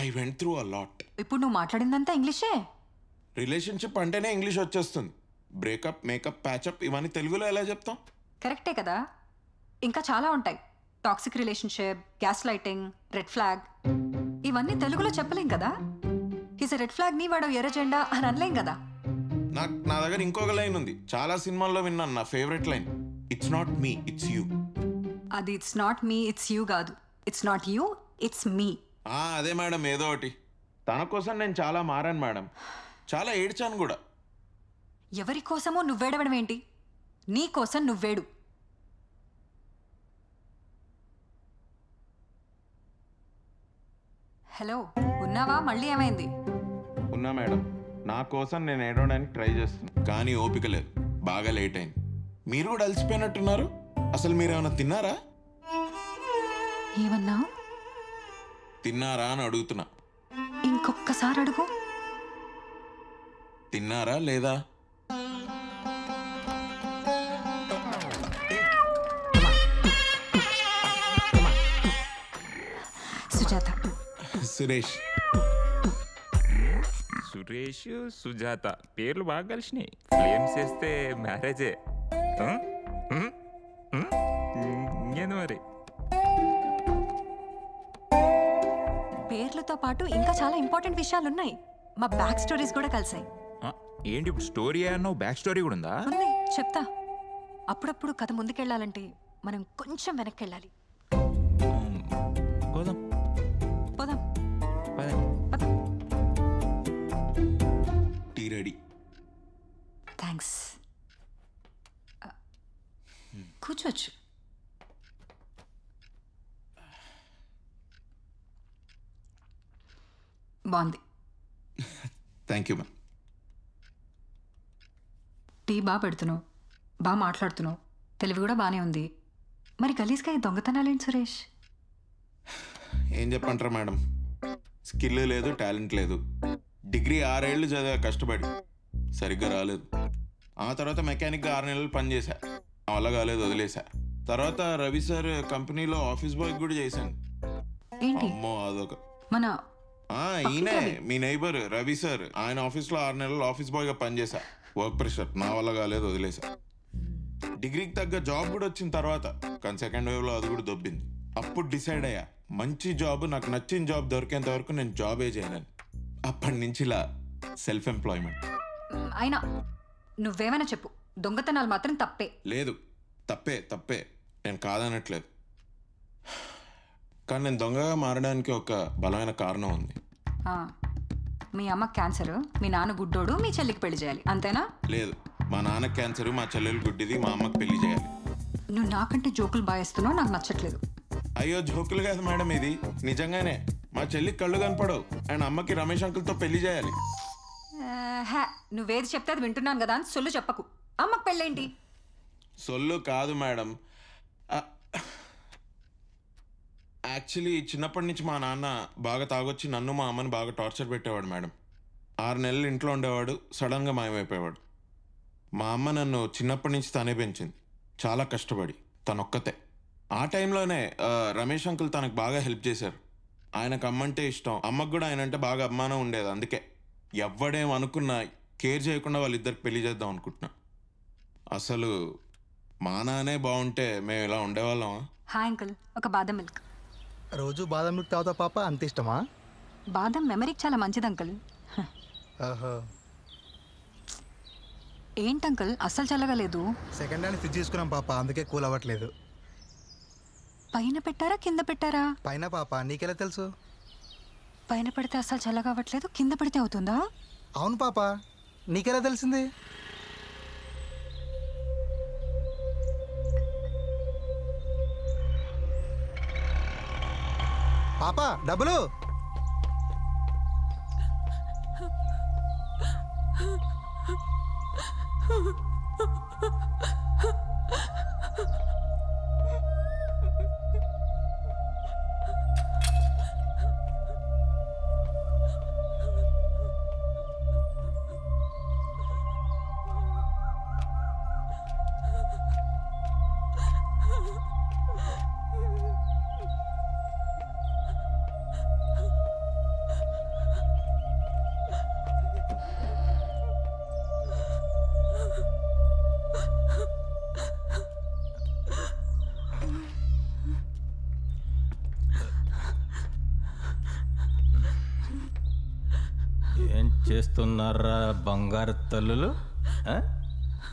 I went through a lot. ఇప్పుడు నువ్వు మాట్లాడిందంతా ఇంగ్లీషే. రిలేషన్షిప్ అంటేనే ఇంగ్లీష్ వచ్చేస్తుంది. బ్రేకప్, మేకప్, ప్యాచప్ ఇవన్నీ తెలుగులో ఎలా చెప్తాం? కరెక్టే కదా. ఇంకా చాలా ఉంటాయి. Toxic relationship, gas lighting, red flag. ఇవన్నీ తెలుగులో చెప్పలేం కదా. ఈజ్ రెడ్ ఫ్లాగ్ నీ వాడో ఎర్ర జెండా అని అనలేం కదా. నా దగ్గర ఇంకొక లైన్ ఉంది, చాలా సినిమాల్లో విన్నాను. నా favourite line, it's not me it's you. అది it's not me it's you కాదు. It's not you, it's me. అదే మేడం, ఏదో ఒకటి. తన కోసం నేను చాలా మారాను మేడం, చాలా ఏడ్చాను కూడా. ఎవరి కోసమో నువ్వేడవడం ఏంటి? నీ కోసం నువ్వేడు. హలో, ఉన్నావా? మళ్ళీ ఏమైంది? ఉన్నా మేడం. నా కోసం నేను ఏడవడానికి ట్రై చేస్తున్నాను, కానీ ఓపిక లేదు. బాగా లేట్ అయింది. మీరు కూడా అలసిపోయినట్టున్నారు. అసలు మీరేమైనా తిన్నారా? ఏమన్నా? తిన్నారా అని అడుగుతున్నా. ఇంకొక్కసారి అడుగు. తిన్నారా లేదా? సుజాత. సురేష్, సుజాత పేర్లు బాగా కలిసినాయి. ఫ్లేమ్స్ వేస్తే మ్యారేజే. ఇంకేంది మరి? పేర్లతో పాటు ఇంకా చాలా ఇంపార్టెంట్ విషయాలు ఉన్నాయి. మా బ్యాక్ స్టోరీస్ కూడా కలిసాయి. ఏంటి ఇప్పుడు స్టోరీ అన్నావు? బ్యాక్ స్టోరీ కూడా ఉందా? ఉంది, చెప్తా. అప్పుడప్పుడు కథ ముందుకెళ్ళాలంటే మనం కొంచెం వెనక్కి వెళ్ళాలి. పోదాం పోదాం. Tea ready. థ్యాంక్స్. కూర్చోచ్చు. బాగుంది. Thank you ma'am. టీ బాగా పెడుతున్నావు, బాగా మాట్లాడుతున్నావు, తెలివి కూడా బాగానే ఉంది. మరి గలీజ్గా ఈ దొంగతనాలేంటి సురేష్? ఏం చెప్పంటారా మేడం, స్కిల్ లేదు, టాలెంట్ లేదు. డిగ్రీ 6 ఏళ్ళు చదివా కష్టపడి. సరిగ్గా రాలేదు. ఆ తర్వాత మెకానిక్గా 6 నెలలు పనిచేశా. నా వల్ల కాలేదు, వదిలేసా. తర్వాత రవి సార్ కంపెనీలో ఆఫీస్ బాయ్ కూడా చేశాను. అమ్మో అదొక ఈయనే మీ నైబర్ రవి సార్. ఆయన ఆఫీస్లో 6 నెలలు ఆఫీస్ బాయ్గా పనిచేశా. వర్క్ ప్రెషర్, నా వల్ల కాలేదు, వదిలేసా. డిగ్రీకి తగ్గ జాబ్ కూడా వచ్చిన తర్వాత కానీ సెకండ్ వేవ్లో అది కూడా దొబ్బింది. అప్పుడు డిసైడ్ అయ్యా, మంచి జాబ్, నాకు నచ్చిన జాబ్ దొరికేంత వరకు నేను జాబే చేయలేను. అప్పటి నుంచి ఇలా సెల్ఫ్ ఎంప్లాయ్మెంట్. అయినా నువ్వేమైనా చెప్పు, దొంగతనాలు మాత్రం తప్పే. లేదు, తప్పే నేను కాదనట్లేదు. కానీ నేను దొంగగా మారడానికి ఒక బలమైన కారణం ఉంది. మీ అమ్మ క్యాన్సర్, మీ నాన్న గుడ్డోడు, మీ చెల్లికి పెళ్లి చేయాలి, అంతేనా? లేదు, మా నాన్న క్యాన్సర్, మా చెల్లెలు గుడ్డిది, మా అమ్మకి పెళ్లి చేయాలి. నువ్వు నాకంటే జోకులు బాగేస్తున్నావు, నాకు నచ్చట్లేదు. అయ్యో జోకులు కాదు మేడం, ఇది నిజంగానే. మా చెల్లికి కళ్ళు కనపడవు అండ్ అమ్మకి రమేష్ అంకుల్తో పెళ్లి చేయాలి. నువ్వేది చెప్తే అది వింటున్నాను కదా అని సొల్లు చెప్పకు. అమ్మకి పెళ్ళేంటి? సొల్లు కాదు మేడం, యాక్చువల్లీ చిన్నప్పటి నుంచి మా నాన్న బాగా తాగొచ్చి నన్ను మా అమ్మని బాగా టార్చర్ పెట్టేవాడు మేడం. 6 నెలలు ఇంట్లో ఉండేవాడు, సడన్గా మాయమైపోయేవాడు. మా అమ్మ నన్ను చిన్నప్పటి నుంచి తనే పెంచింది, చాలా కష్టపడి, తనొక్కతే. ఆ టైంలోనే రమేష్ అంకుల్ తనకు బాగా హెల్ప్ చేశారు. ఆయనకు అమ్మంటే ఇష్టం, అమ్మకు కూడా ఆయన అంటే బాగా అభిమానం ఉండేది. అందుకే ఎవ్వడేం అనుకున్నా కేర్ చేయకుండా వాళ్ళిద్దరికి పెళ్లి చేద్దాం అనుకుంటున్నా. అసలు మా నాన్నే బాగుంటే మేము ఇలా ఉండేవాళ్ళమా? హాయ్ అంకుల్, ఒక బాదం మిల్క్. రోజు బాదం మిల్క్ తాగుతావు పాప, అంత ఇష్టమా? బాదం మెమరీకి చాలా మంచిది అంకుల్. ఏంటి అంకుల్ అస్సలు చల్లగా లేదు? సెకండ్ హ్యాండ్ ఫ్రిడ్జ్ తీసుకున్నాం పాప, అందుకే కూల్ అవ్వట్లేదు. పైన పెట్టారా కింద పెట్టారా? పైన పాప, నీకెలా తెలుసు? పైన పెడితే అస్సలు చల్లగా అవ్వట్లేదు, కింద పెడితే అవుతుందా? అవును పాప, నీకెలా తెలిసింది? పాప డబ్బులు. ఏం చేస్తున్నారా బంగారు తల్లులు?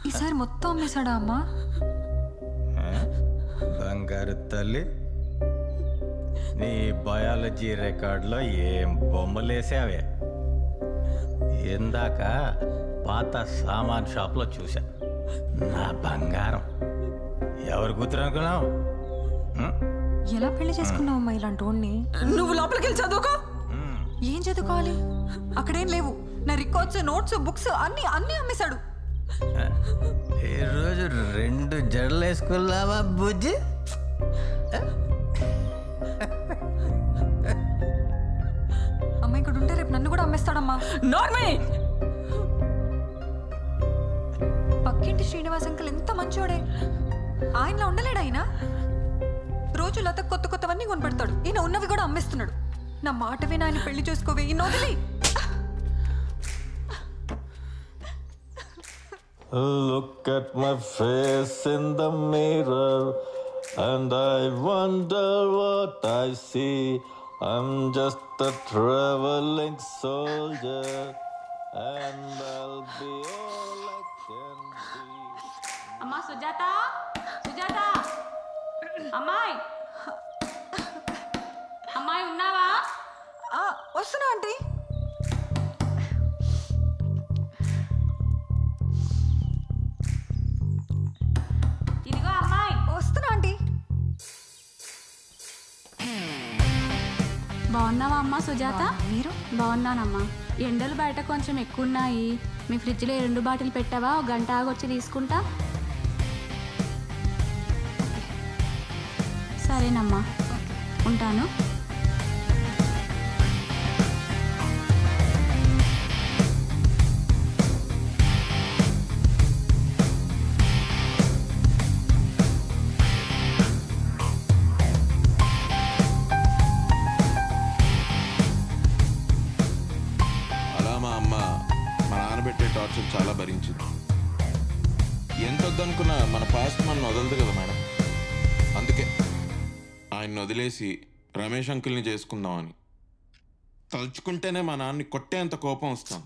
ఈసారి మొత్తం అమ్మేశాడా అమ్మా? బంగారు తల్లి, నీ బయాలజీ రికార్డులో ఏం బొమ్మలేసావే? ఇందాక పాత సామాన్ షాప్లో చూసా. నా బంగారం ఎవరు కూతురు అనుకున్నావు? ఎలా పెళ్లి చేసుకున్నావు అమ్మా ఇలాంటి వాడిని? నువ్వు లోపలికి వెళ్ళి చదువుకో. ఏం చదువుకోవాలి? అక్కడేం లేవు. నా రికార్డ్స్, నోట్స్, బుక్స్ అన్ని అమ్మేశాడు. ఈరోజు 2 జడలు వేసుకున్నావా బుజ్జి? అమ్మ ఇక్కడ ఉంటే రేపు నన్ను కూడా అమ్మేస్తాడమ్మా. నార్మే పక్కింటి శ్రీనివాస్ అంకుల్ ఎంత మంచోడే. ఆయనలో ఉండలేడు ఆయన. రోజు లత కొత్త కొత్తవన్నీ కొనిపెడతాడు. ఈయన ఉన్నవి కూడా అమ్మేస్తున్నాడు. నా మాట విని ఆయన పెళ్లి చేసుకోవే. ఈయన వదిలి. Look at my face in the mirror and I wonder what I see. I'm just a traveling soldier and I'll be all I can be. అమ్మా సుజాత, సుజాత, అమ్మాయి, అమ్మాయి ఉన్నావా? వస్తున్నా ఆంటీ. ఇదిగో అమ్మాయి. వస్తున్నా ఆంటీ. బాగున్నావా అమ్మా సుజాత? మీరు? బాగున్నానమ్మా. ఎండలు బయట కొంచెం ఎక్కువ ఉన్నాయి. మీ ఫ్రిడ్జ్లో 2 బాటిల్ పెట్టావా? 1 గంట ఆగొచ్చి తీసుకుంటా. సరేనమ్మా, ఉంటాను. మన పాస్ట్ మన వదలదు కదా మేడం. అందుకే ఆయన్ని వదిలేసి రమేష్ అంకుల్ని చేసుకుందామని. తలుచుకుంటేనే మా నాన్నని కొట్టేంత కోపం వస్తాం.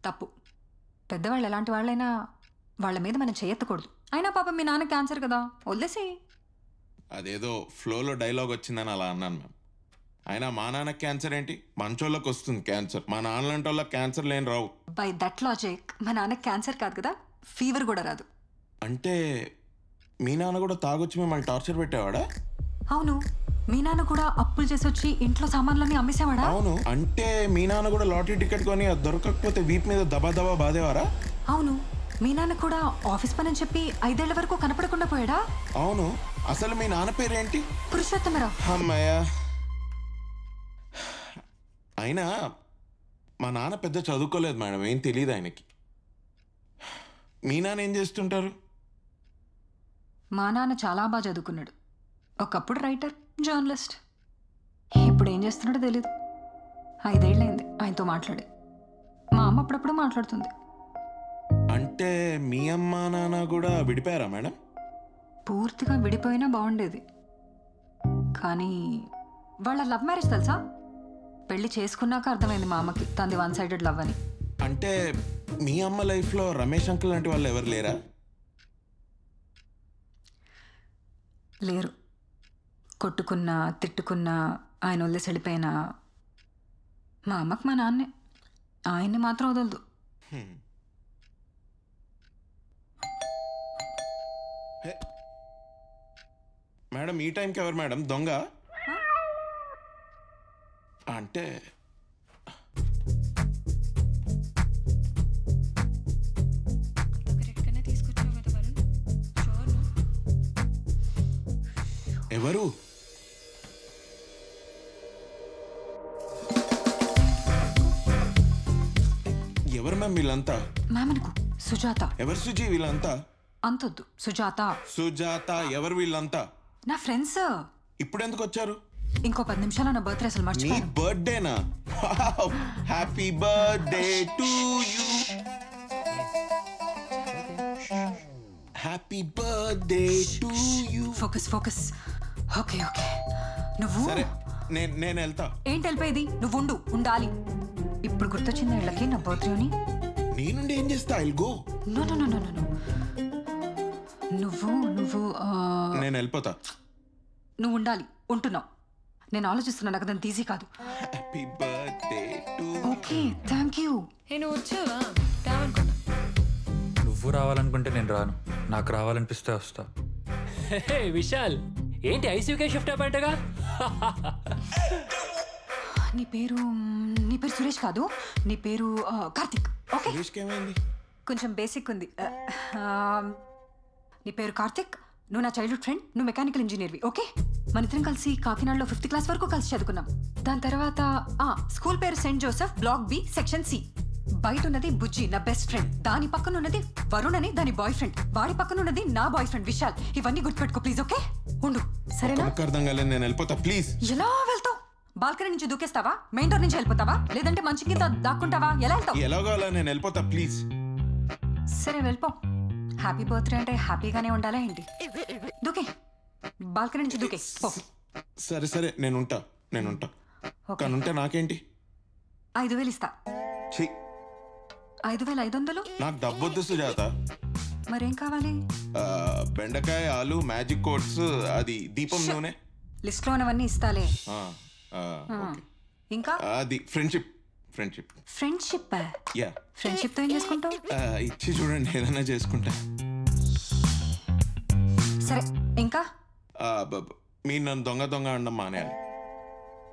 తప్పు. పెద్దవాళ్ళు ఎలాంటి వాళ్ళైనా వాళ్ళ మీద మనం చేయెత్తకూడదు. అయినా పాపం మీ నాన్న క్యాన్సర్ కదా, వదిలేసి. అదేదో ఫ్లోలో డైలాగ్ వచ్చిందని అలా అన్నాను మ్యామ్. అయినా మా నాన్న క్యాన్సర్ ఏంటి, మంచోళ్ళకి వస్తుంది క్యాన్సర్. మా నాన్నలాంటి వాళ్ళకి క్యాన్సర్ లేని రావు. బై దట్ లాజిక్ మా నాన్నకి క్యాన్సర్ కాదు కదా, ఫీవర్ కూడా రాదు. అంటే మీ నాన్న కూడా తాగొచ్చి మిమ్మల్ని టార్చర్ పెట్టేవాడా? అవును. మీ నాన్న కూడా అప్పులు చేసి వచ్చి ఇంట్లో సామాన్లన్నీ అమ్మేసేవాడా? అవును. అంటే మీ నాన్న కూడా లాటరీ టికెట్ కొని అది దొరకకపోతే వీప్ మీద దబా దబా బాధేవారా? అవును. మీ నాన్న కూడా ఆఫీస్ పని అని చెప్పి 5 ఏళ్ల వరకు కనపడకుండా పోయాడా? అవును. అసలు మీ నాన్న పేరేంటి? పురుషోత్తమరావు. అమ్మయ్య. అయినా మా నాన్న పెద్ద చదువుకోలేదు మేడం, ఏం తెలియదు ఆయనకి. మీ నాన్న ఏం చేస్తుంటారు? మా నాన్న చాలా బాగా చదువుకున్నాడు. ఒకప్పుడు రైటర్, జర్నలిస్ట్. ఇప్పుడు ఏం చేస్తున్నాడో తెలీదు. 5 ఏళ్ళైంది ఆయనతో మాట్లాడి. మా అమ్మ అప్పుడప్పుడు మాట్లాడుతుంది. అంటే మీ అమ్మ నాన్న కూడా విడిపోయారా మేడం? పూర్తిగా విడిపోయినా బాగుండేది. కానీ వాళ్ళ లవ్ మ్యారేజ్ తెలుసా? పెళ్లి చేసుకున్నాక అర్థమైంది మా అమ్మకి తనది 1 సైడెడ్ లవ్ అని. అంటే మీ అమ్మ లైఫ్లో రమేష్ అంకుల్ లాంటి వాళ్ళు ఎవరు లేరా? లేరు. కొట్టుకున్నా తిట్టుకున్నా ఆయన వదిలేసి వెళ్ళిపోయినా మా అమ్మకి మా నాన్నే. ఆయన్ని మాత్రం వదలదు. మేడం ఈ టైంకి ఎవరు మేడం దొంగ? అంటే ఎవరు? ఎవరు మ్యామ్ వీళ్ళంతా? మ్యామ్ అనుకో, సుజాత. ఎవరు సుజీ వీళ్ళంతా? అంతొద్దు, సుజాత. సుజాత ఎవరు వీళ్ళంతా? నా ఫ్రెండ్స్. ఇప్పుడు ఎందుకు వచ్చారు? ఇంకో 10 నిమిషాలు నా బర్త్డే అసలు నీ మర్చిపోయాను. బర్త్డేనా? Happy birthday to you. Happy birthday to you. Focus focus. Okay okay. నువ్వు సరే నేను వెళ్తా. ఏంటి వెళ్ళిపోయేది? నువ్వు ఉండాలి. ఇప్పుడు గుర్తొచ్చింది వీళ్ళకి నా బర్త్డే అని. నేనుండి ఏం చేస్తా? I'll go. No no no no no. నువ్వు నేను వెళ్ళిపోతా. నువ్వు ఉండాలి. ఉంటున్నావు. నేను ఆలోచిస్తున్నా, నాకు అదంత ఈజీ కాదు. Happy birthday to. Okay thank you. నువ్వు వచ్చావా? నువ్వు రావాలనుకుంటే నేను రాను, నాకు రావాలనిపిస్తే వస్తా. విశాల్ ఏంటి ఐసీయూకే షిఫ్ట్ అయిపోయాగా? నీ పేరు సురేష్ కాదు, నీ పేరు కార్తిక్. ఓకే. సురేష్కి ఏమైంది? కొంచెం బేసిక్ ఉంది. నీ పేరు కార్తిక్, నువ్వు నా చైల్డ్హుడ్ ఫ్రెండ్, నువ్వు మెకానికల్ ఇంజనీర్వి. ఓకే. మన ఇద్దరం కలిసి కాకినాడలో 5th క్లాస్ వరకు కలిసి చదువుకున్నాం. దాని తర్వాత స్కూల్ పేరు Saint Joseph, block B, section C. బయట ఉన్నది బుజ్జి, నా బెస్ట్ ఫ్రెండ్. దాని పక్కన ఉన్నది వరుణ్ అని, దాని బాయ్ ఫ్రెండ్. వాడి పక్కన ఉన్నది నా బాయ్ ఫ్రెండ్ విశాల్. ఇవన్నీ గుర్తుపెట్టుకో ప్లీజ్. ఓకే ఉండు, సరేనా? అర్థం కాలేదు, నేను వెళ్ళిపోతా ప్లీజ్. ఎలా వెళ్తావు? బాల్కనీ నుంచి దూకేస్తావా? మెయిన్ డోర్ నుంచి వెళ్ళిపోతావా? లేదంటే మంచి కింద దాక్కుంటావా? ఎలా వెళ్తావు? ఎలాగో అలా నేను వెళ్ళిపోతా ప్లీజ్. సరే వెళ్ళిపో. హ్యాపీ బర్త్డే అంటే హ్యాపీగానే ఉండాలా ఏంటి? దూకే, బాల్కనీ నుంచి దూకే పో. సరే సరే నేను ఉంటా. కానీ ఉంటే నాకేంటి? 5,000 ఇస్తా. 5,500? నాకు డబ్బొద్దు సుజాత. మరేం కావాలి? బెండకాయ, ఆలు, మ్యాజిక్ కోట్స్, అది దీపం నూనె. లిస్ట్ లో ఉన్నవన్నీ ఇస్తాలే. ఇంకా అది ఫ్రెండ్షిప్. యా. ఫ్రెండ్షిప్ తో ఏం చేసుకుంటావు? ఇచ్చి చూడండి, ఏదైనా చేసుకుంటా. సరే ఇంకా మీరు నన్ను దొంగ అనడం మానేయాలి.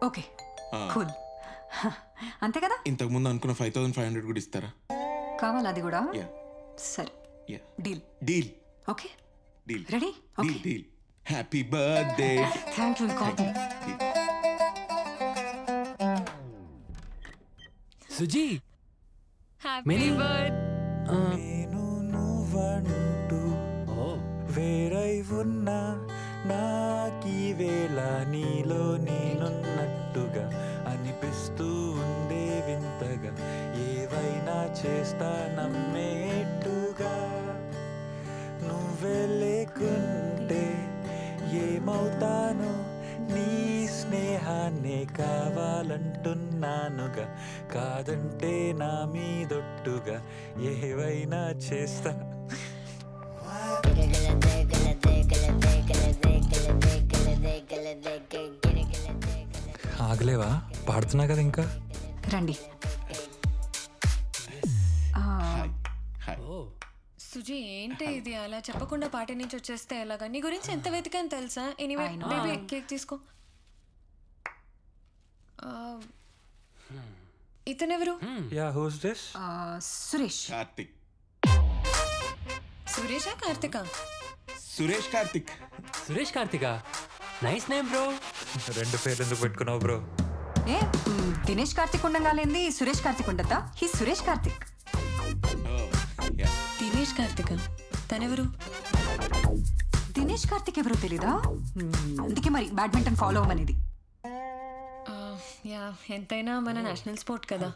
Okay cool. అంతే కదా? ఇంతకు ముందు అనుకున్న 5,500 కూడా ఇస్తారా? కావాలి అది కూడా. సరే deal. Okay ready? Deal. Happy birthday. Thank you. Suji happy birthday. నేను నువ్వంటూ వేరై ఉన్నా, నాకీ వేళ నీలో నేనున్నట్టుగా అనిపిస్తూ ఉండే వింతగా, ఏవైనా చేస్తా నమ్మేట్టుగా. నువ్వే లేకుంటే ఏమవుతానో నీ స్నేహాన్నే కావాలంటున్నానుగా కాదంటే నా మీదొట్టుగా ఏవైనా చేస్తా ఆగలేవా పాడుతున్నా కదా ఇంకా రండి సుజీ ఏంటి ఇది అలా చెప్పకుండా పార్టీ నుంచి వచ్చేస్తే ఎలాగా నీ గురించి ఎంత వెతికాను తెలుసా ఎనీవే బేబీ కేక్ తీసుకో ఇతనెవరు yeah who's this Suresh Karthik సురేషా కార్తికా సురేష్ కార్తిక్ సురేష్ కార్తికా నైస్ నేమ్ బ్రో రెండు పేర్లు ఎందుకు పెట్టుకున్నావు బ్రో ఏ దినేష్ కార్తిక్ ఉండగాలేంది సురేష్ కార్తిక్ ఉండద్దా హీ సురేష్ కార్తిక్ దినేష్ కార్తిక తనెవరు దినేష్ కార్తిక్ ఎవరో తెలీదా అందుకే మరి బ్యాడ్మింటన్ ఫాలో అవ్వమనేది యా ఎంతైనా మన నేషనల్ స్పోర్ట్ కదా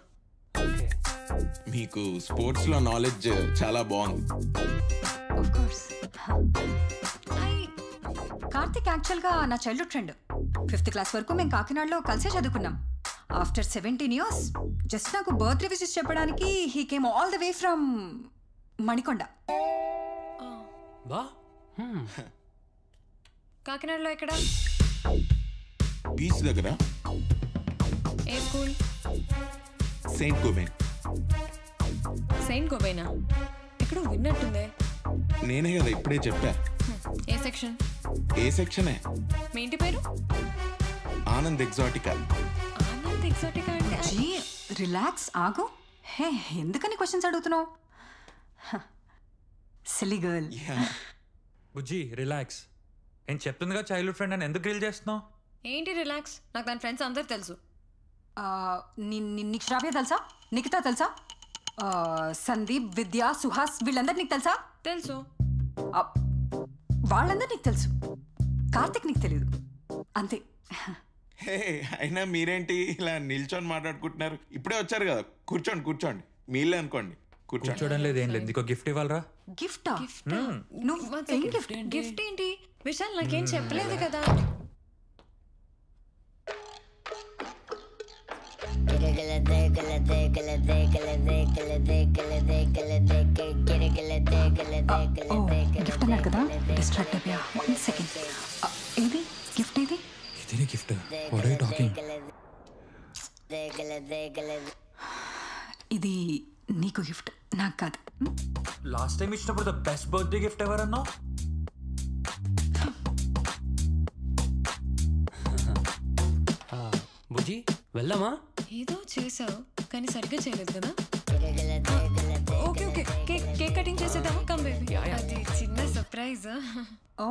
మీకు స్పోర్ట్స్ లో నాలెడ్జ్ చాలా బాగుంది ఆఫ్ కోర్స్ కార్తిక్ యాక్చువల్గా నా చైల్డ్హుడ్ ఫ్రెండ్ 5th క్లాస్ వరకు మేము కాకినాడలో కలిసే చదువుకున్నాం ఆఫ్టర్ 17 years జస్ట్ నాకు బర్త్డే విషెస్ చెప్పడానికి he came all the way from Manikonda కాకినాడలో ఎక్కడ బీచ్ దగ్గర ఏ స్కూల్ సెయింట్ గోబెన్ సెయింట్ గోబెనా ఎక్కడో విన్నట్టుందే నేనే కదా ఇప్పుడే చెప్పా ఏ సెక్షన్ ఏ సెక్షనే మీ ఇంటి పేరు ఆనంద్ ఎగ్జాటికా ఆనంద్ ఎగ్జాటికా అంటే జీ రిలాక్స్ ఆగు హే ఎందుకని క్వశ్చన్స్ అడుగుతున్నావు సిల్లీ గర్ల్ బుజ్జి రిలాక్స్ నేను చెప్తుందిగా చైల్డ్హుడ్ ఫ్రెండ్ అని ఎందుకు గ్రిల్ చేస్తున్నావు ఏంటి రిలాక్స్ నాకు దాని ఫ్రెండ్స్ అందరు తెలుసు నీకు శ్రావ్య తెలుసా నిఖితా తెలుసా సందీప్ విద్య సుహాస్ వీళ్ళందరూ నీకు తెలుసా తెలుసు వాళ్ళందరూ నీకు తెలుసు కార్తిక్ నీకు తెలియదు అంతే హే అయినా మీరేంటి ఇలా నిల్చొని మాట్లాడుకుంటున్నారు ఇప్పుడే వచ్చారు కదా కూర్చోండి కూర్చోండి మీలే అనుకోండి కూర్చోడం లేదు ఏం లేదు నీకు గిఫ్ట్ ఇవ్వాలరా గిఫ్టా గిఫ్ట్ ఏంటి విశాల్ నాకేం చెప్పలేదు కదా గిఫ్ట్ అన్నారు కదా డిస్ట్రాక్ట్ అయిపోయా 1 సెకండ్ ఏది గిఫ్ట్ ఏది ఇదే gift what are you talking ఇది నీకు గిఫ్ట్ నాకు కాదు లాస్ట్ టైం ఇచ్చినప్పుడు the best birthday gift ever అన్నావు బుజ్జి వెళ్దామా ఏదో చేసావు కానీ సరిగ్గా చేయలేదు కదా ఓకే ఓకే కేక్ కటింగ్ చేసేద్దామా కమ్ బేబీ అది చిన్న సర్ప్రైజ్ ఓ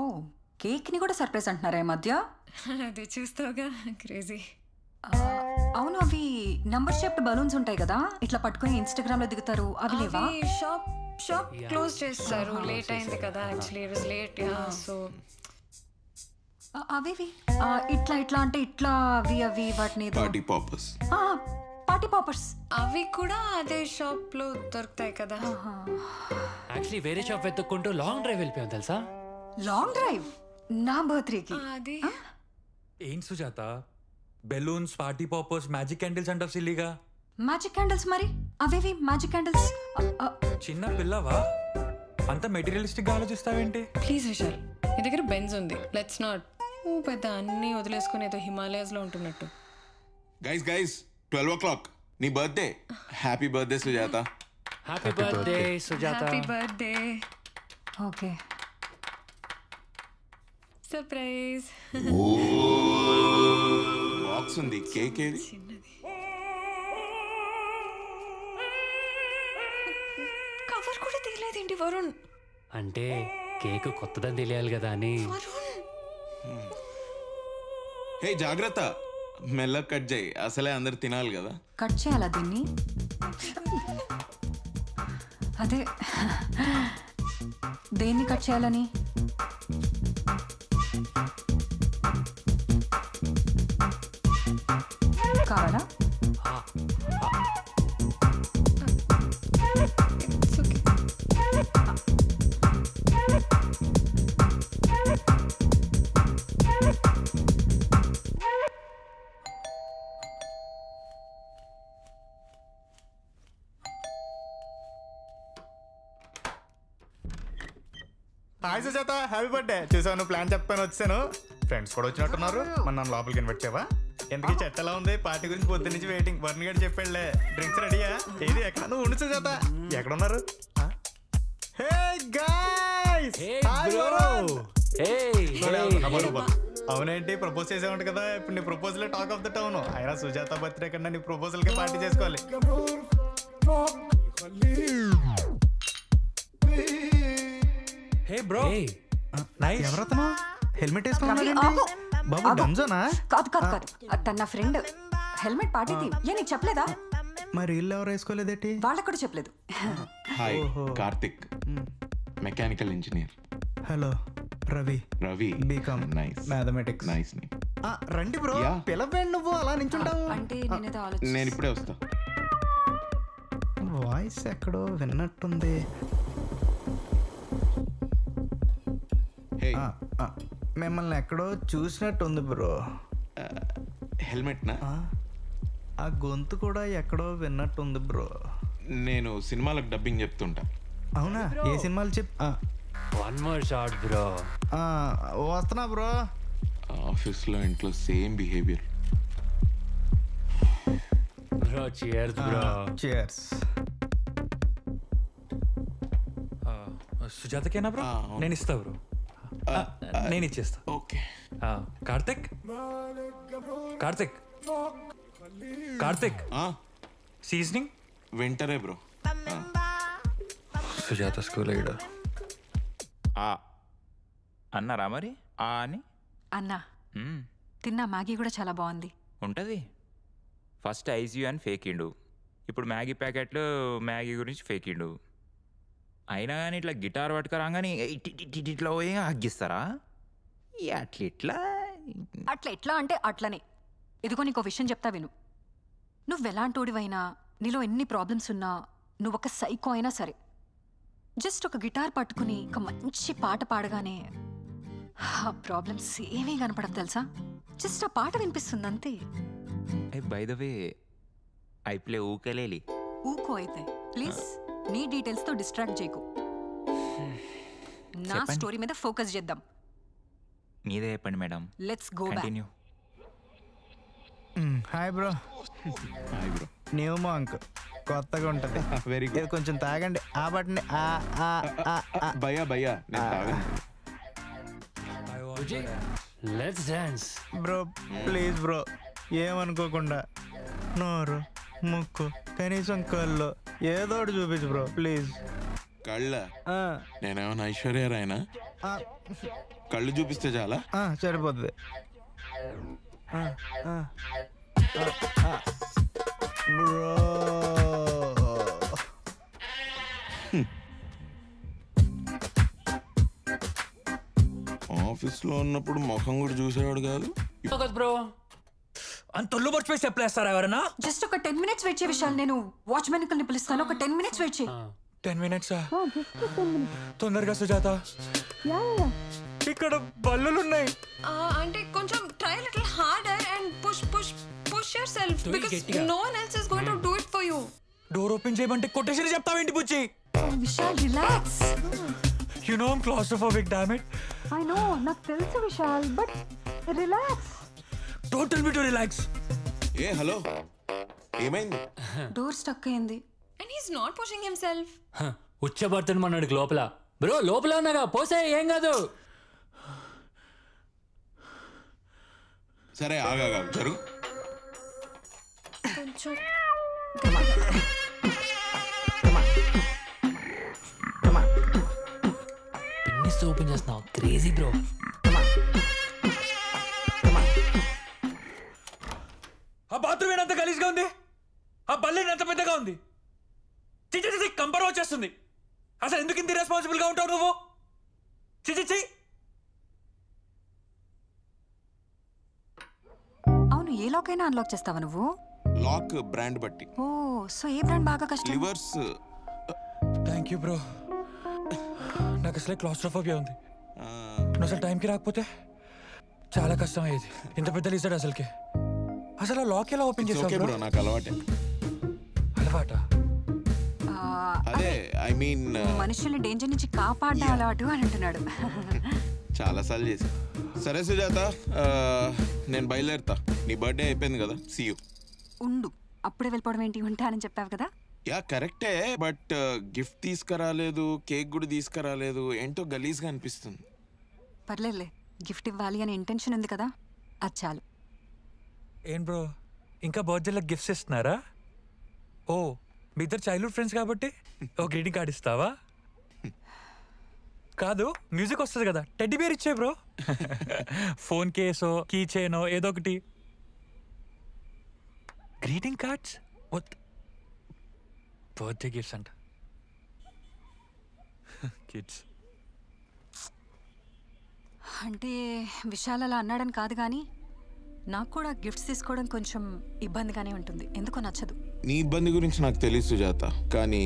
కేక్ ని కూడా సర్ప్రైజ్ అంటున్నారా ఈ మధ్య అది చూస్తావుగా క్రేజీ అవును అవి నంబర్ షేప్డ్ బలూన్స్ ఉంటాయి కదా ఇట్లా పట్టుకొని ఇన్స్టాగ్రామ్ లో దిగుతారు అవి లేవా షాప్ క్లోజ్ చేస్తారు లేట్ అయింది కదా actually it was late so అవి ఇట్లా ఇట్లా అంటే ఇట్లా అవి వాటిని పార్టీ పాపర్స్ పార్టీ పాపర్స్ అవి కూడా అదే షాప్ లో దొరుకుతాయి కదా యాక్చువల్లీ వేరే షాప్ వెతుక్కుంటూ లాంగ్ డ్రైవ్ వెళ్ళిపోయాం తెలుసా లాంగ్ డ్రైవ్ నా బర్త్డేకి అది ఏం Sujatha balloons party poppers magic candles అంటావు సిల్లీగా మ్యాజిక్ క్యాండిల్స్ మరి అవేవి మ్యాజిక్ క్యాండిల్స్ చిన్న పిల్లవా అంత మెటీరియలిస్టిక్ గా ఆలోచిస్తావేంటి ప్లీజ్ విశాల్ నీ దగ్గర బెంజ్ ఉంది లెట్స్ నాట్ పెద్ద అన్ని వదిలేసుకుని ఏదో హిమాలయాస్ లో ఉంటున్నట్టు గైస్ 12 o'clock నీ birthday happy birthday Sujatha happy birthday Sujatha happy birthday okay surprise box ఉంది కేక్ ఏది కవర్ కూడా తీయలేదేంటి వరుణ్ అంటే కేక్ కొత్తదని తెలియాలి కదా అని హే జాగ్రత్త మెల్ల కట్ చేయి అసలే అందరు తినాలి కదా కట్ చేయాలా దీన్ని అదే దేన్ని కట్ చేయాలని కావాలా హాయ్ సుజాత, హ్యాపీ బర్త్డే. చూసాను ప్లాన్ చెప్తాను వచ్చాను. ఫ్రెండ్స్ కూడా వచ్చినట్టున్నారు. మన నన్ను లోపలికి ఇన్వైట్ చేయవా? ఎందుకు చెట్ట ఎలా ఉంది? పార్టీ గురించి పొద్దు నుంచి వెయిటింగ్. వర్ణి గడి చెప్పాడులే. డ్రింక్స్ రెడీయా? ఏది ఎక్కడ? నువ్వు ఉండు సుజాత. ఎక్కడ ఉన్నారు? హే గాయ్స్, అవునేంటి ప్రపోజ్ చేసామంట కదా, ఇప్పుడు నీ proposal talk of the town. అయినా సుజాత బర్త్డే కన్నా నీ ప్రపోజల్ కి పార్టీ చేసుకోవాలి. హే బ్రో, నైస్. ఎవరతను హెల్మెట్ వేసుకున్నాడు? బాబు డంజోనా? కాదు కాదు కాదు, తన నా ఫ్రెండ్. హెల్మెట్ పార్టీది. ఏ నీకు చెప్పలేదా? మరి ఇల్లు ఎవరు వేసుకోలేదేటి? వాళ్ళకు కూడా చెప్పలేదు. Hi, Karthik, mechanical engineer. Hello, Ravi. Ravi, B Com nice. Mathematics. Nice. రండి బ్రో, పిలవండి. నువ్వు అలా నించుంటావు. అంటే నేనేదో ఆలోచన. నేను ఇప్పుడే వస్తా. వాయిస్ ఎక్కడో విన్నట్టుంది. మిమ్మల్ని ఎక్కడో చూసినట్టుంది బ్రో. హెల్మెట్ నా? ఆ గొంతు కూడా ఎక్కడో విన్నట్టుంది బ్రో. నేను సినిమాలకు డబ్బింగ్ చెప్తుంటా. అవునా? ఏ సినిమాలు వన్ మోర్ షాట్ బ్రో. వస్తున్నా బ్రో. ఆఫీస్లో ఇంట్లో same behaviour. Bro cheers bro. Cheers. సుజాతకేనా బ్రో? నేను ఇస్తా బ్రో. నేను ఇచ్చేస్తా. ఓకే. కార్తిక్, కార్తిక్, కార్తిక్, సీజనింగ్ వింటరే బ్రో. సుజాత స్కూల్ అయ్యాడు అన్నారా మరి? అని అన్నా తిన్నా. మ్యాగీ కూడా చాలా బాగుంది. ఉంటుంది. ఫస్ట్ ఐజియూ అని ఫేకిండు, ఇప్పుడు మ్యాగీ ప్యాకెట్లు మ్యాగీ గురించి ఫేకిండు. అయినా కానీ ఇట్లా గిటార్ పట్టుకురాగానే ఇట్లా పోయి హగ్గిస్తారా? అట్లా అట్లా ఎట్లా అంటే అట్లనే. ఇదిగో నీకు విషయం చెప్తా విను. నువ్వు ఎలాంటోడివైనా, నీలో ఎన్ని ప్రాబ్లమ్స్ ఉన్నా, నువ్వు ఒక సైకో అయినా సరే, జస్ట్ ఒక గిటార్ పట్టుకుని ఒక మంచి పాట పాడగానే ఆ ప్రాబ్లమ్స్ ఏమీ కనపడదు తెలుసా. జస్ట్ ఆ పాట వినిపిస్తుంది అంతే. By the way, I play ukulele. ఊకో అయితే ప్లీజ్. నీ డీటెయిల్స్ తో డిస్ట్రాక్ట్ చేయకు. నా స్టోరీ మీద ఫోకస్ చేద్దాం. మీదే చెప్పండి madam. Let's go back. Continue. Hi bro. Hi bro. New monk కొత్తగా ఉంటది. Very good. ఇది కొంచెం తాగండి. ఆ బట్ని. భయ్యా భయ్యా, నేను తాగను. Let's dance bro please bro, ఏమనుకోకుండా. నోరు, ముక్కు, కనీసం కళ్ళు ఏదో ఒకటి చూపించు బ్రో ప్లీజ్. కళ్ళ? నేనేమన్నా ఐశ్వర్య రాయనా? కళ్ళు చూపిస్తే చాలా? సరిపోతుంది. బ్రో ఆఫీస్లో ఉన్నప్పుడు ముఖం కూడా చూసేవాడు కాదు బ్రో. అంత ఒళ్ళు పడిపోయి చెప్పలేస్తారా ఎవరన్నా? జస్ట్ ఒక 10 minutes వెయిట్ చేయ విషయాలు. నేను వాచ్మెన్ ని పిలుస్తాను. ఒక 10 minutes వెయిట్ చేయి. 10 minutes? తొందరగా సుజాత, ఇక్కడ బల్లులున్నాయి. అంటే కొంచెం try little harder and push yourself because no one else is going to do it for you. Door open చేయమంటే కొటేషన్ చెప్తావేంటి Bucchi? Vishal relax. You know I'm claustrophobic, damn it. I know, నాకు తెలుసు Vishal, but relax. Don't tell me to relax. ఏ hello, ఏమైంది? Door stuck అయింది. And he is not pushing himself. ఉచ్చబడుతుంది మన్నాడు లోపల. బ్రో లోపల ఉన్నాగా, పోసే ఏం కాదు. సరే ఆగా జరుగు. కొంచెం పిన్నిస్ ఓపెన్ చేస్తున్నావు, క్రేజీ బ్రో. ఆ బాత్రూమ్ ఏంత గలీజ్గా ఉంది, ఆ బల్లి ఎంత పెద్దగా ఉంది. చిచి కంపర్ వచ్చేస్తుంది. అసలు ఎందుకు ఇంత రెస్పాన్సిబుల్ గా ఉంటావు నువ్వు? చిచి. అవును, ఏ లాక్ అయినా అన్లాక్ చేస్తావా నువ్వు? లాక్ బ్రాండ్ బట్టి. ఓ, సో ఏ బ్రాండ్ బాగా కష్టం? లివర్స్. Thank you bro. నాకు అసలే క్లాస్ట్రోఫోబియా ఉంది. నువ్వు అసలు టైంకి రాకపోతే చాలా కష్టం అయ్యేది. ఇంత పెద్ద లిజర్డ్ అసలుకి. అసలు లాక్ ఎలా ఓపెన్ చేసావు బ్రో? నాకు అలవాటే. అలవాటా? అదే ఐ మీన్ మనుషుల్ని డేంజర్ నుంచి కాపాడడం అలవాటు అని అంటున్నాడు. చాలాసార్లు చేశా. సరే సుజాత, నేను బయలుదేరుతా. నీ బర్త్డే అయిపోయింది కదా, సీ యూ. ఉండు, అప్పుడే వెళ్ళిపోవడం ఏంటి? ఉంటానని చెప్పావు కదా. యా కరెక్టే, బట్ గిఫ్ట్ తీసుకురాలేదు, కేక్ కూడా తీసుకురాలేదు, ఏంటో గలీజ్గా అనిపిస్తుంది. పర్లేదులే, గిఫ్ట్ ఇవ్వాలి అనే ఇంటెన్షన్ ఉంది కదా, అది చాలు. ఏం బ్రో, ఇంకా బర్త్డేలకు గిఫ్ట్స్ ఇస్తున్నారా? ఓ, మీ ఇద్దరు చైల్డ్హుడ్ ఫ్రెండ్స్ కాబట్టి ఓ గ్రీటింగ్ కార్డ్ ఇస్తావా? కాదు, మ్యూజిక్ వస్తుంది కదా, టెడ్డీ బేర్ ఇచ్చే బ్రో. ఫోన్ కేసో కీ చైనో ఏదో ఒకటి. గ్రీటింగ్ కార్డ్స్ బర్త్డే గిఫ్ట్స్ అంట. కిడ్స్ అంటే విశాల్ అలా అన్నాడని కాదు, కానీ నాకు కూడా గిఫ్ట్స్ తీసుకోవడం కొంచెం ఇబ్బందిగానే ఉంటుంది, ఎందుకో నచ్చదు. నీ ఇబ్బంది గురించి నాకు తెలియదు సుజాత, కానీ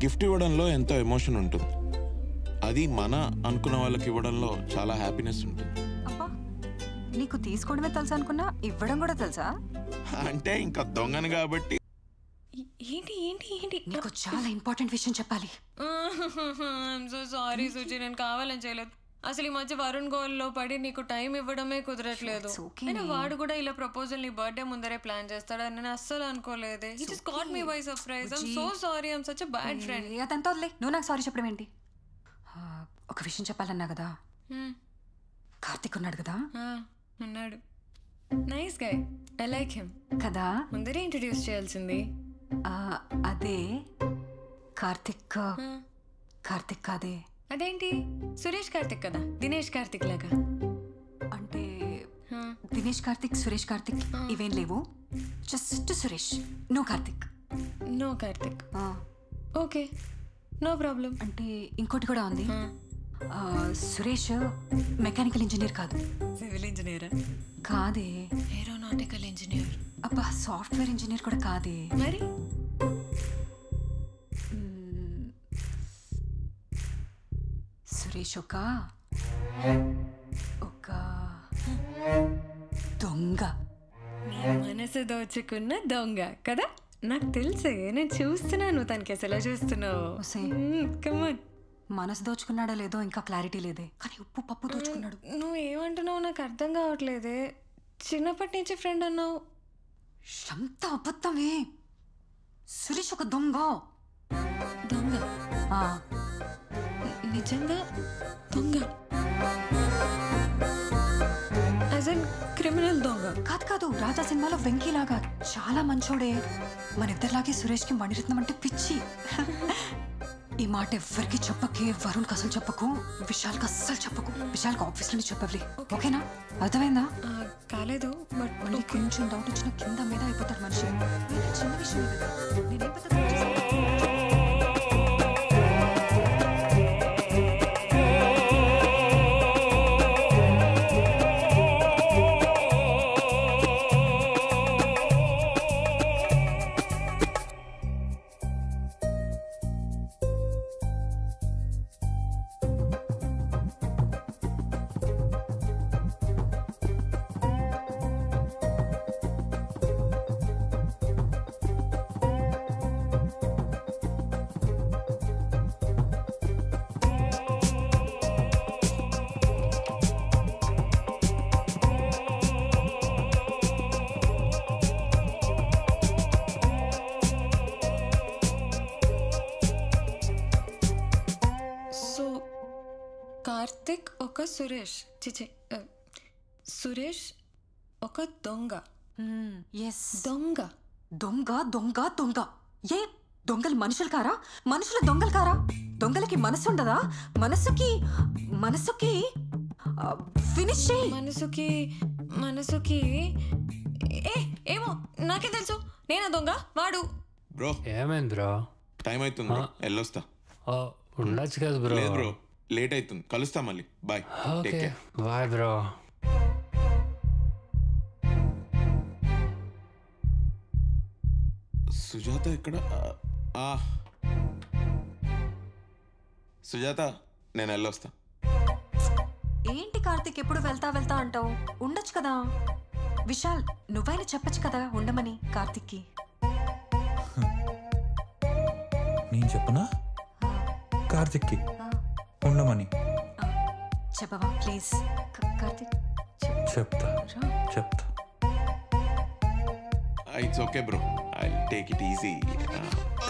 గిఫ్ట్ ఇవ్వడంలో ఎంతో ఎమోషన్ ఉంటుంది. అది మన అనుకున్న వాళ్ళకి ఇవ్వడంలో చాలా హ్యాపీనెస్ ఉంటుంది. అబ్బా, నీకు తీసుకోవడమే తెలుసు అనుకున్నా, ఇవ్వడం కూడా తెలుసా? అంటే ఇంకా దొంగను కాబట్టి. ఏంటి ఏంటి ఏంటి నీకు చాలా ఇంపార్టెంట్ విషయం చెప్పాలి. ఐఎమ్ సో సారీ సుజి, నేను కావాలని చేయలేదు. అసలు ఈ మధ్య వరుణ్ గోల్లో పడి నీకు టైం ఇవ్వడమే కుదరట్లేదు. అయినా వాడు కూడా ఇలా ప్రపోజల్ నీ బర్త్డే ముందరే ప్లాన్ చేస్తాడని నేను అస్సలు అనుకోలేదే. He just caught me by surprise. I'm so sorry, I'm such a bad friend. అదంతా వదిలే, నువ్వు నాకు సారీ చెప్పడం ఏంటి? ఒక విషయం చెప్పాలన్నా కదా, కార్తిక్ ఉన్నాడు కదా. ఉన్నాడు, nice guy, I like him కదా. ముందరే ఇంట్రడ్యూస్ చేయాల్సింది. అదే కార్తిక్ కాదే. అదేంటి, సురేష్ కార్తిక్ కదా, దినేష్ కార్తిక్ లాగా. అంటే దినేష్ కార్తిక్, సురేష్ కార్తిక్ ఇవేం లేవు, just Suresh, no Karthik. No Karthik, okay, no problem. అంటే ఇంకోటి కూడా ఉంది, సురేష్ మెకానికల్ ఇంజనీర్ కాదు. సివిల్ ఇంజనీరా? కాదే. Aeronautical engineer. అబ్బా, సాఫ్ట్వేర్ ఇంజనీర్ కూడా కాదే. మరి సురేష్ ఒక దొంగ. నీ మనసు దోచుకున్న దొంగ కదా. నాకు తెలుసే, నేను చూస్తున్నాను తనకి అసలు చూస్తున్నావు. కమాన్, మనసు దోచుకున్నాడో లేదో ఇంకా క్లారిటీ లేదే, కానీ ఉప్పు పప్పు దోచుకున్నాడు. నువ్వు ఏమంటున్నావు నాకు అర్థం కావట్లేదే. చిన్నప్పటి నుంచి ఫ్రెండ్ అన్నావు. అంత అబద్ధమే. సురేష్ ఒక దొంగ. దొంగ? నిజంగా దొంగ? యాజ్ ఎన్ క్రిమినల్ దొంగ? కాదు, రాజా సినిమాలో వెంకీలాగా చాలా మంచోడే. మన ఇద్దరిలాగే సురేష్కి మణిరత్నం అంటే పిచ్చి. ఈ మాట ఎవ్వరికి చెప్పకే, వరుణ్కి అసలు చెప్పకు, విశాల్కి అస్సలు చెప్పకు. విశాల్కి ఆఫీస్ నుండి చెప్పవలే, ఓకేనా? అర్థమైందా? కాలేదు, బట్ మళ్ళీ కొంచెం డౌట్ వచ్చిన కింద మీద అయిపోతాడు మనిషి. చిన్న విషయం నేనేం పెద్ద కార్తిక్ ఒక సురేష్, చిచి సురేష్ ఒక దొంగ. దొంగ దొంగ దొంగ దొంగ. ఏ దొంగలు మనుషులు కారా? మనుషులు దొంగలు కారా? దొంగలకి మనసు ఉండదా? మనసుకి ఫినిష్ చేయి. మనసుకి ఏమో నాకే తెలుసు. నేనా దొంగ? వాడు. బ్రో ఏమైంది బ్రో? టైం అవుతుంది, వెళ్ళొస్తా. ఉండొచ్చు కదా బ్రో. లేదు బ్రో, లేట్ అవుతుంది, కలుస్తా మళ్ళీ. Bye. Okay bye bro. Sujatha ఎక్కడ? సుజాత, నేను వెళ్ళొస్తా. ఏంటి కార్తిక్ ఎప్పుడు వెళ్తా వెళ్తా అంటావు? ఉండొచ్చు కదా. విశాల్, నువ్వైనా చెప్పచ్చు కదా ఉండమని కార్తిక్కి. నేను చెప్పనా కార్తిక్కి ఉండమని చెప్పవా ప్లీజ్ కార్తిక్ చెప్తా చెప్తా it's okay bro I take it easy.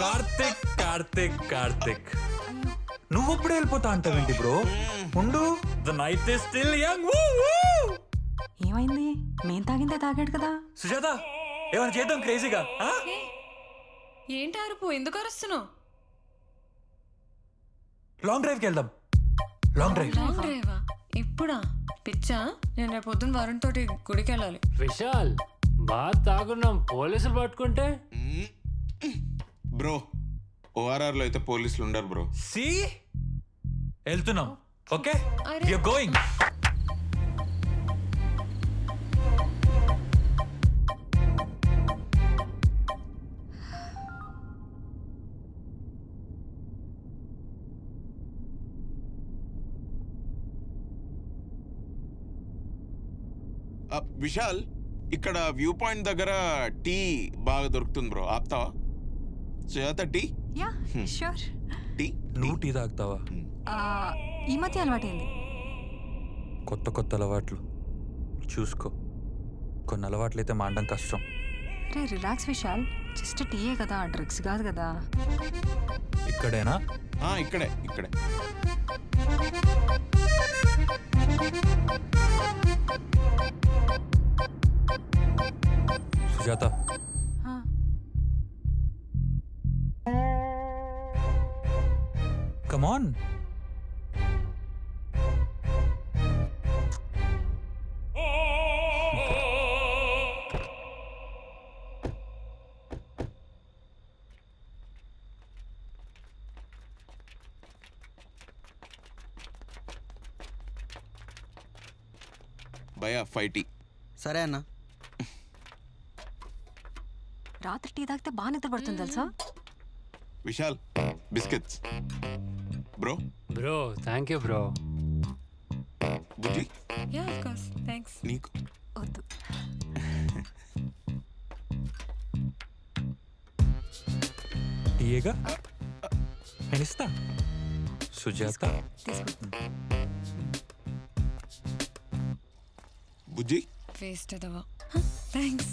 Karthik Karthik Karthik నువ్వు ఇప్పుడే వెళ్ళిపోతా అంటావేంటి బ్రో? ఉండు, the night is still young. ఏమైంది? మేం తాగిందే తాగాడు కదా. సుజాత ఏమైనా చేద్దాం క్రేజీగా. ఏంటి అరుపు? ఎందుకు అరుస్తున్నావు? లాంగ్ డ్రైవ్కి వెళ్దాం. Long drive. లాంగ్ డ్రైవా? ఇప్పుడా? పిచ్చా? నేను రేపు పొద్దున్న వరుణ్ తోటి గుడికి వెళ్ళాలి. విశాల్ బాగా తాగున్నాం, పోలీసులు పట్టుకుంటే. బ్రో ఓఆర్ఆర్ లో అయితే పోలీసులు ఉండరు బ్రో. సి వెళ్తున్నాం. Okay we are going. Vishal ఇక్కడ వ్యూ పాయింట్ దగ్గర టీ బాగా దొరుకుతుంది బ్రో, ఆపుతావా? Sujatha tea? Yeah sure. Tea? నువ్వు టీ తాగుతావా? ఈ మధ్య అలవాటైంది. కొత్త కొత్త అలవాట్లు చూసుకో. కొన్ని అలవాట్లు అయితే మానడం కష్టం. రే రిలాక్స్ విశాల్, జస్ట్ టీయే కదా, డ్రగ్స్ కాదు కదా. ఇక్కడేనా? ఇక్కడే ఇక్కడే. Sujatha come on. భయా 5 టీ. సరే అన్న. రాత్రి టీ తాగితే బాగా నిద్ర పడుతుంది తెలుసా. Vishal biscuits. Bro bro thank you bro. Bujji? Yeah of course thanks. నీకు వద్దు. టీయేగా నేను ఇస్తా. సుజాత బుజ్జి? వేస్ట్ అదవా. థ్యాంక్స్.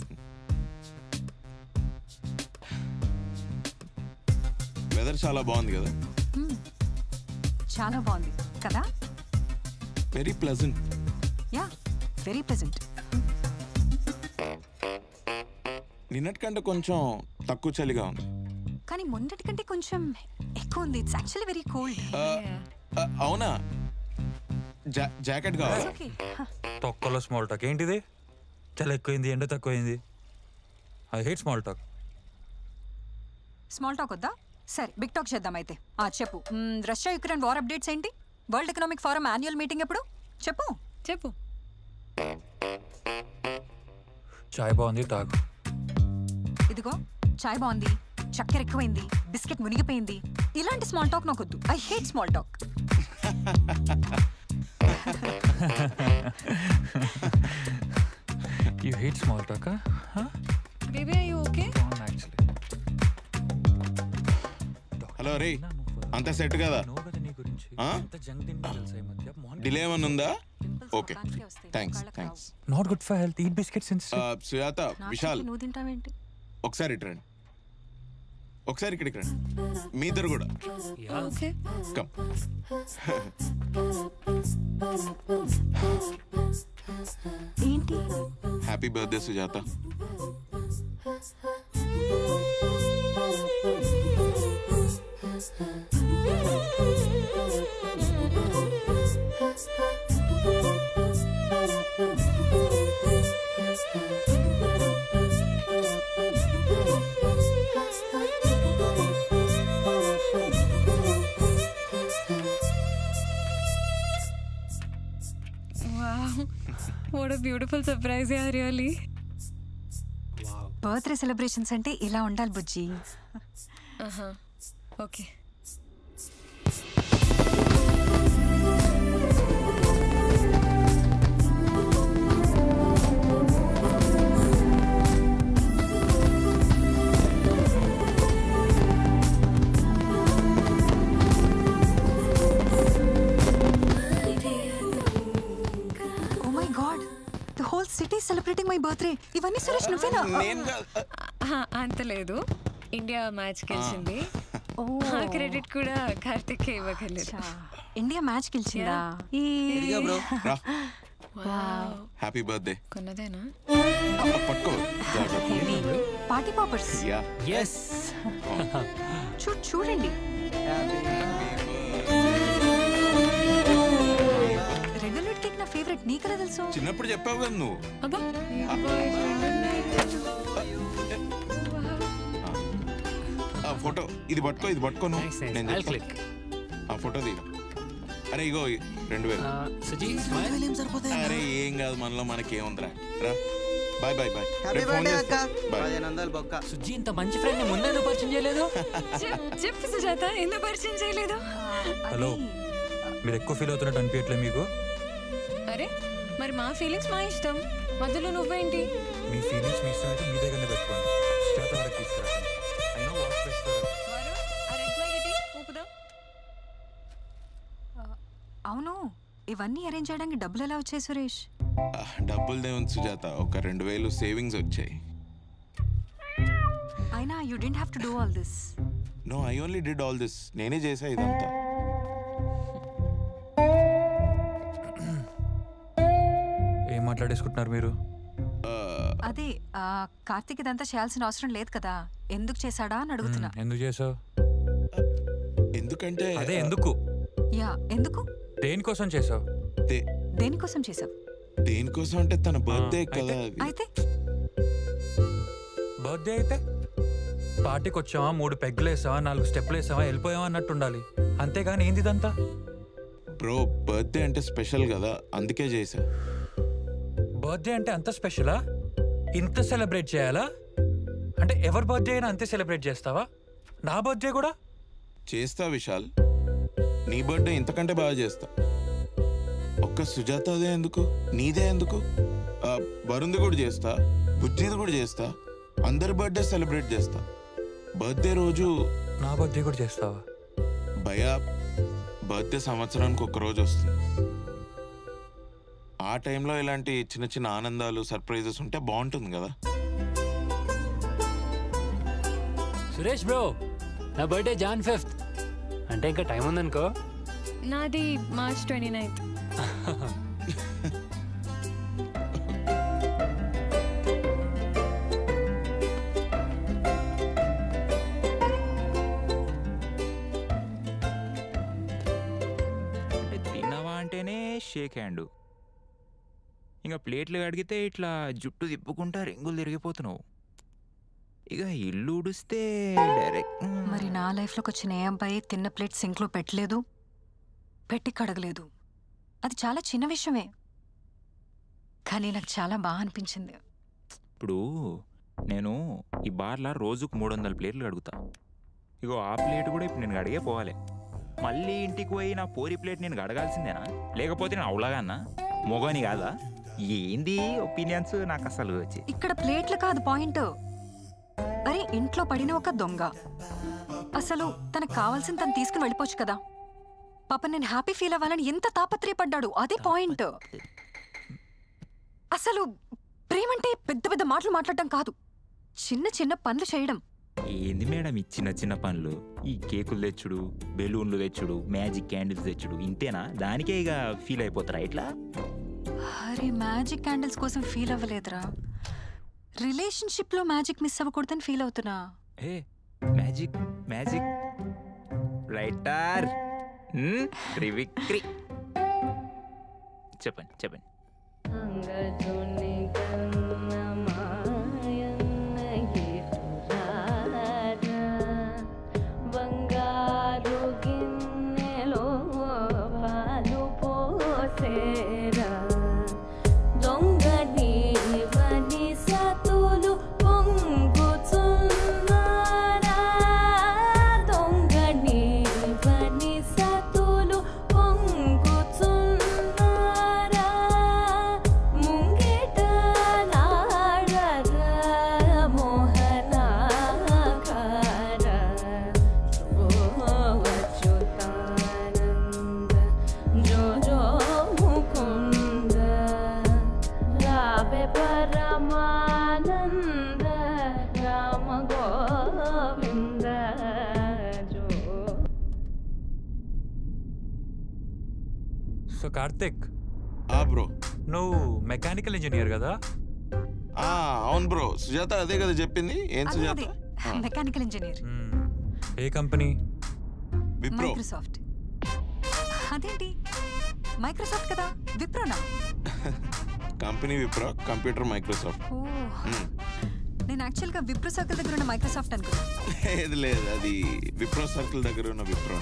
వెదర్ చాలా బాగుంది కదా. చాలా బాగుంది కదా. Very pleasant. Yeah very pleasant. నిన్నటికంటే కొంచెం తక్కువ చలిగా ఉంది. కానీ మొన్నటి కంటే కొంచెం ఎక్కువ ఉంది. It's actually very cold. అవునా? జాకెట్ కావాలి. తొక్కలో స్మాల్ టాక్ ఏంటిది? చాలా ఎక్కువైంది, ఎండ తక్కువైంది. I hate small talk. Small talk వద్దా? సరే బిగ్ టాక్ చేద్దాం అయితే. చెప్పు, రష్యా యుక్రెయిన్ వార్ అప్డేట్స్ ఏంటి? World economic forum annual meeting ఎప్పుడు? చెప్పు చెప్పు. చాయ్ బాగుంది తాగు. ఇదిగో చాయ్ బాగుంది, చక్కెర ఎక్కువైంది, బిస్కెట్ మునిగిపోయింది. ఇలాంటి స్మాల్ టాక్ నాకు వద్దు. I hate small talk. You hate small talk, huh? Baby, are you okay? Actually. Hello రే, అంత సెట్ కదా? డిలే ఏమన్నా ఉందా? Okay thanks thanks. Not good for health. Eat biscuits instead. Sujatha, Vishal నువ్వు తింటావేంటి? ఒకసారి ఇటు రండి. ఒకసారి ఇక్కడికి రండి. మీ ఇద్దరు కూడా. Okay come. ఏంటి? Happy birthday Sujatha. What a beautiful surprise, yeah, really. Birthday celebrations అంటే ఇలా ఉండాలి Bujji. Okay. Whole city celebrating my birthday. ఇవన్నీ సురేష్ నువ్వేనా? అంత లేదు, ఇండియా మ్యాచ్ గెలిచింది. ఆ క్రెడిట్ కూడా కార్తిక్ ఇవ్వగలరు. ఇండియా మ్యాచ్ గెలిచిందా? Happy birthday. కొన్నదేనా? పట్టుకో. Party poppers. yes చూడండి. రెడ్ వెల్వెట్ కేక్ నా ఫేవరెట్. నీకలా తెలుసు? చిన్నప్పుడు చెప్పావు కదా నువ్వు. ఫోటో ఇది పట్టుకో, ఇది పట్టుకోను. నేను ఆ ఫోటో తీరా. అరే ఇగో 2000. అరే ఏం కాదు, మనలో మనకేముందిరా. రా బాయ్ బాయ్ బాయ్. సుజీ ఇంత మంచి ఫ్రెండ్ ముందే ఎందుకు పరిచయం చేయలేదు? చెప్పు సుజాత, ఎందుకు పరిచయం చేయలేదు? హలో, మీరు ఎక్కువ ఫీల్ అవుతున్నట్టు అనిపించట్లేదు మీకు? అరే మరి మా ఫీలింగ్స్ మా ఇష్టం, మధ్యలో నువ్వేంటి? మీ ఫీలింగ్స్ మీ ఇష్టం అయితే మీ దగ్గరనే పెట్టుకోండి. చేత వరకు తీసుకురండి. అయినా వాష్ చేస్తారు. అవును, ఇవన్నీ అరేంజ్ చేయడానికి డబ్బులు ఎలా వచ్చాయి సురేష్? డబ్బులదే ఉంది సుజాత, ఒక 2000 సేవింగ్స్ వచ్చాయి. అయినా you didn't have to do all this. No, I only did all this. నేనే చేసా ఇదంతా. ఏం మాట్లాడేసుకుంటున్నారు మీరు? అదే కార్తిక్ ఇదంతా చేయాల్సిన అవసరం లేదు కదా, ఎందుకు చేశాడా అని అడుగుతున్నా. ఎందుకు చేసావు? ఎందుకంటే అదే ఎందుకు? యా ఎందుకు? దేనికోసం చేసావు? దేనికోసం చేసావు? దేనికోసం అంటే తన బర్త్డే కదా. అయితే బర్త్డే అయితే పార్టీకి వచ్చావా, 3 పెగ్గులు వేసావా, 4 స్టెప్లు వేసావా, వెళ్ళిపోయావా అన్నట్టు ఉండాలి. అంతేగాని ఏంది ఇదంతా? బ్రో, బర్త్డే అంటే స్పెషల్ కదా, అందుకే చేసా. బర్త్డే అంటే అంత స్పెషలా? ఇంత సెలబ్రేట్ చేయాలా? అంటే ఎవరి బర్త్డే అయినా అంతే సెలబ్రేట్ చేస్తావా? నా బర్త్డే కూడా చేస్తా విశాల్. నీ బర్త్డే ఇంతకంటే బాగా చేస్తా. ఒక్క సుజాత అదే ఎందుకు, నీదే ఎందుకు, వరుణ్ది కూడా చేస్తా, బుజ్జిది కూడా చేస్తా, అందరి బర్త్డే సెలబ్రేట్ చేస్తా. బర్త్డే రోజు నా బర్త్డే కూడా చేస్తావా? భయా, బర్త్డే సంవత్సరానికి ఒక రోజు వస్తుంది. ఆ టైంలో ఇలాంటి చిన్న చిన్న ఆనందాలు, సర్ప్రైజెస్ ఉంటే బాగుంటుంది కదా. సురేష్ బ్రో, నా బర్త్డే Jan 5th. అంటే ఇంకా టైం ఉందనుకో. నాది March 29th. తిన్నావా అంటేనే షేక్ హ్యాండ్, ఇంకా ప్లేట్లు అడిగితే ఇట్లా జుట్టు తిప్పుకుంటా రింగులు తిరిగిపోతున్నావు. ఇక ఇల్లు ఉడిస్తే డైరెక్ట్. మరి నా లైఫ్లోకి వచ్చిన ఏ అబ్బాయి తిన్న ప్లేట్ సింక్లో పెట్టలేదు, పెట్టి కడగలేదు. అది చాలా చిన్న విషయమే, కానీ నాకు చాలా బాగా అనిపించింది. ఇప్పుడు నేను ఈ బార్లో రోజుకు 300 ప్లేట్లు కడుగుతా. ఇగో ఆ ప్లేట్ కూడా ఇప్పుడు నేను అడిగే పోవాలి. మళ్ళీ ఇంటికి పోయి నా పోరి ప్లేట్ నేను గడగాల్సిందేనా? లేకపోతే నేను అవులాగా మొగని కాదా? ఏంది ఒపీనియన్స్ నాకు అసలు వచ్చి. ఇక్కడ ప్లేట్లు కాదు పాయింట్. అరే ఇంట్లో పడిన ఒక దొంగ, అసలు తనకు కావాల్సిన తను తీసుకుని వెళ్ళిపోవచ్చు కదా. పాప నేను హ్యాపీ ఫీల్ అవ్వాలని ఎంత తాపత్రయపడ్డాడు, అదే పాయింట్. అసలు ప్రేమంటే పెద్ద పెద్ద మాటలు మాట్లాడటం కాదు, చిన్న చిన్న పనులు చేయడం. ఏంది మేడం ఈ చిన్న చిన్న పనులు? ఈ కేకులు తెచ్చుడు, బెలూన్లు తెచ్చుడు, మ్యాజిక్ క్యాండిల్స్ తెచ్చుడు, ఇంతేనా? దానికే ఇక ఫీల్ అయిపోతారా ఇట్లా? అరే మ్యాజిక్ క్యాండిల్స్ కోసం ఫీల్ అవ్వలేదురా, రిలేషన్షిప్ లో మ్యాజిక్ మిస్ అవ్వకూడదని ఫీల్ అవుతున్నా. ఏ మ్యాజిక్ మ్యాజిక్ లైటర్ త్రివిక్రి చెప్పండి చెప్పండి. బంగారు గిన్నెలో పాలు పోసేరా, దొంగని వని సతులు పొంగుచున్నారా, దొంగని వని సతులు పొంగుచున్నారా, ముంగిట నాడరా మోహనాకార, అచ్యుతానంద జో జో ముకుంద కార్తిక్ బ్రో నువ్వు మెకానికల్ ఇంజనీర్ కదా? అవును బ్రో. సుజాత అదే కదా చెప్పింది. ఏం సుజాత? Mechanical engineer. ఏ కంపెనీ? విప్రో. మైక్రోసాఫ్ట్. అదేంటి మైక్రోసాఫ్ట్ కదా, విప్రోనా? Company Wipro, computer Microsoft. నేను యాక్చువల్గా విప్రో సర్కిల్ దగ్గర ఉన్న మైక్రోసాఫ్ట్ అనుకున్నా. లేదు, అది విప్రో సర్కిల్ దగ్గర ఉన్న విప్రో.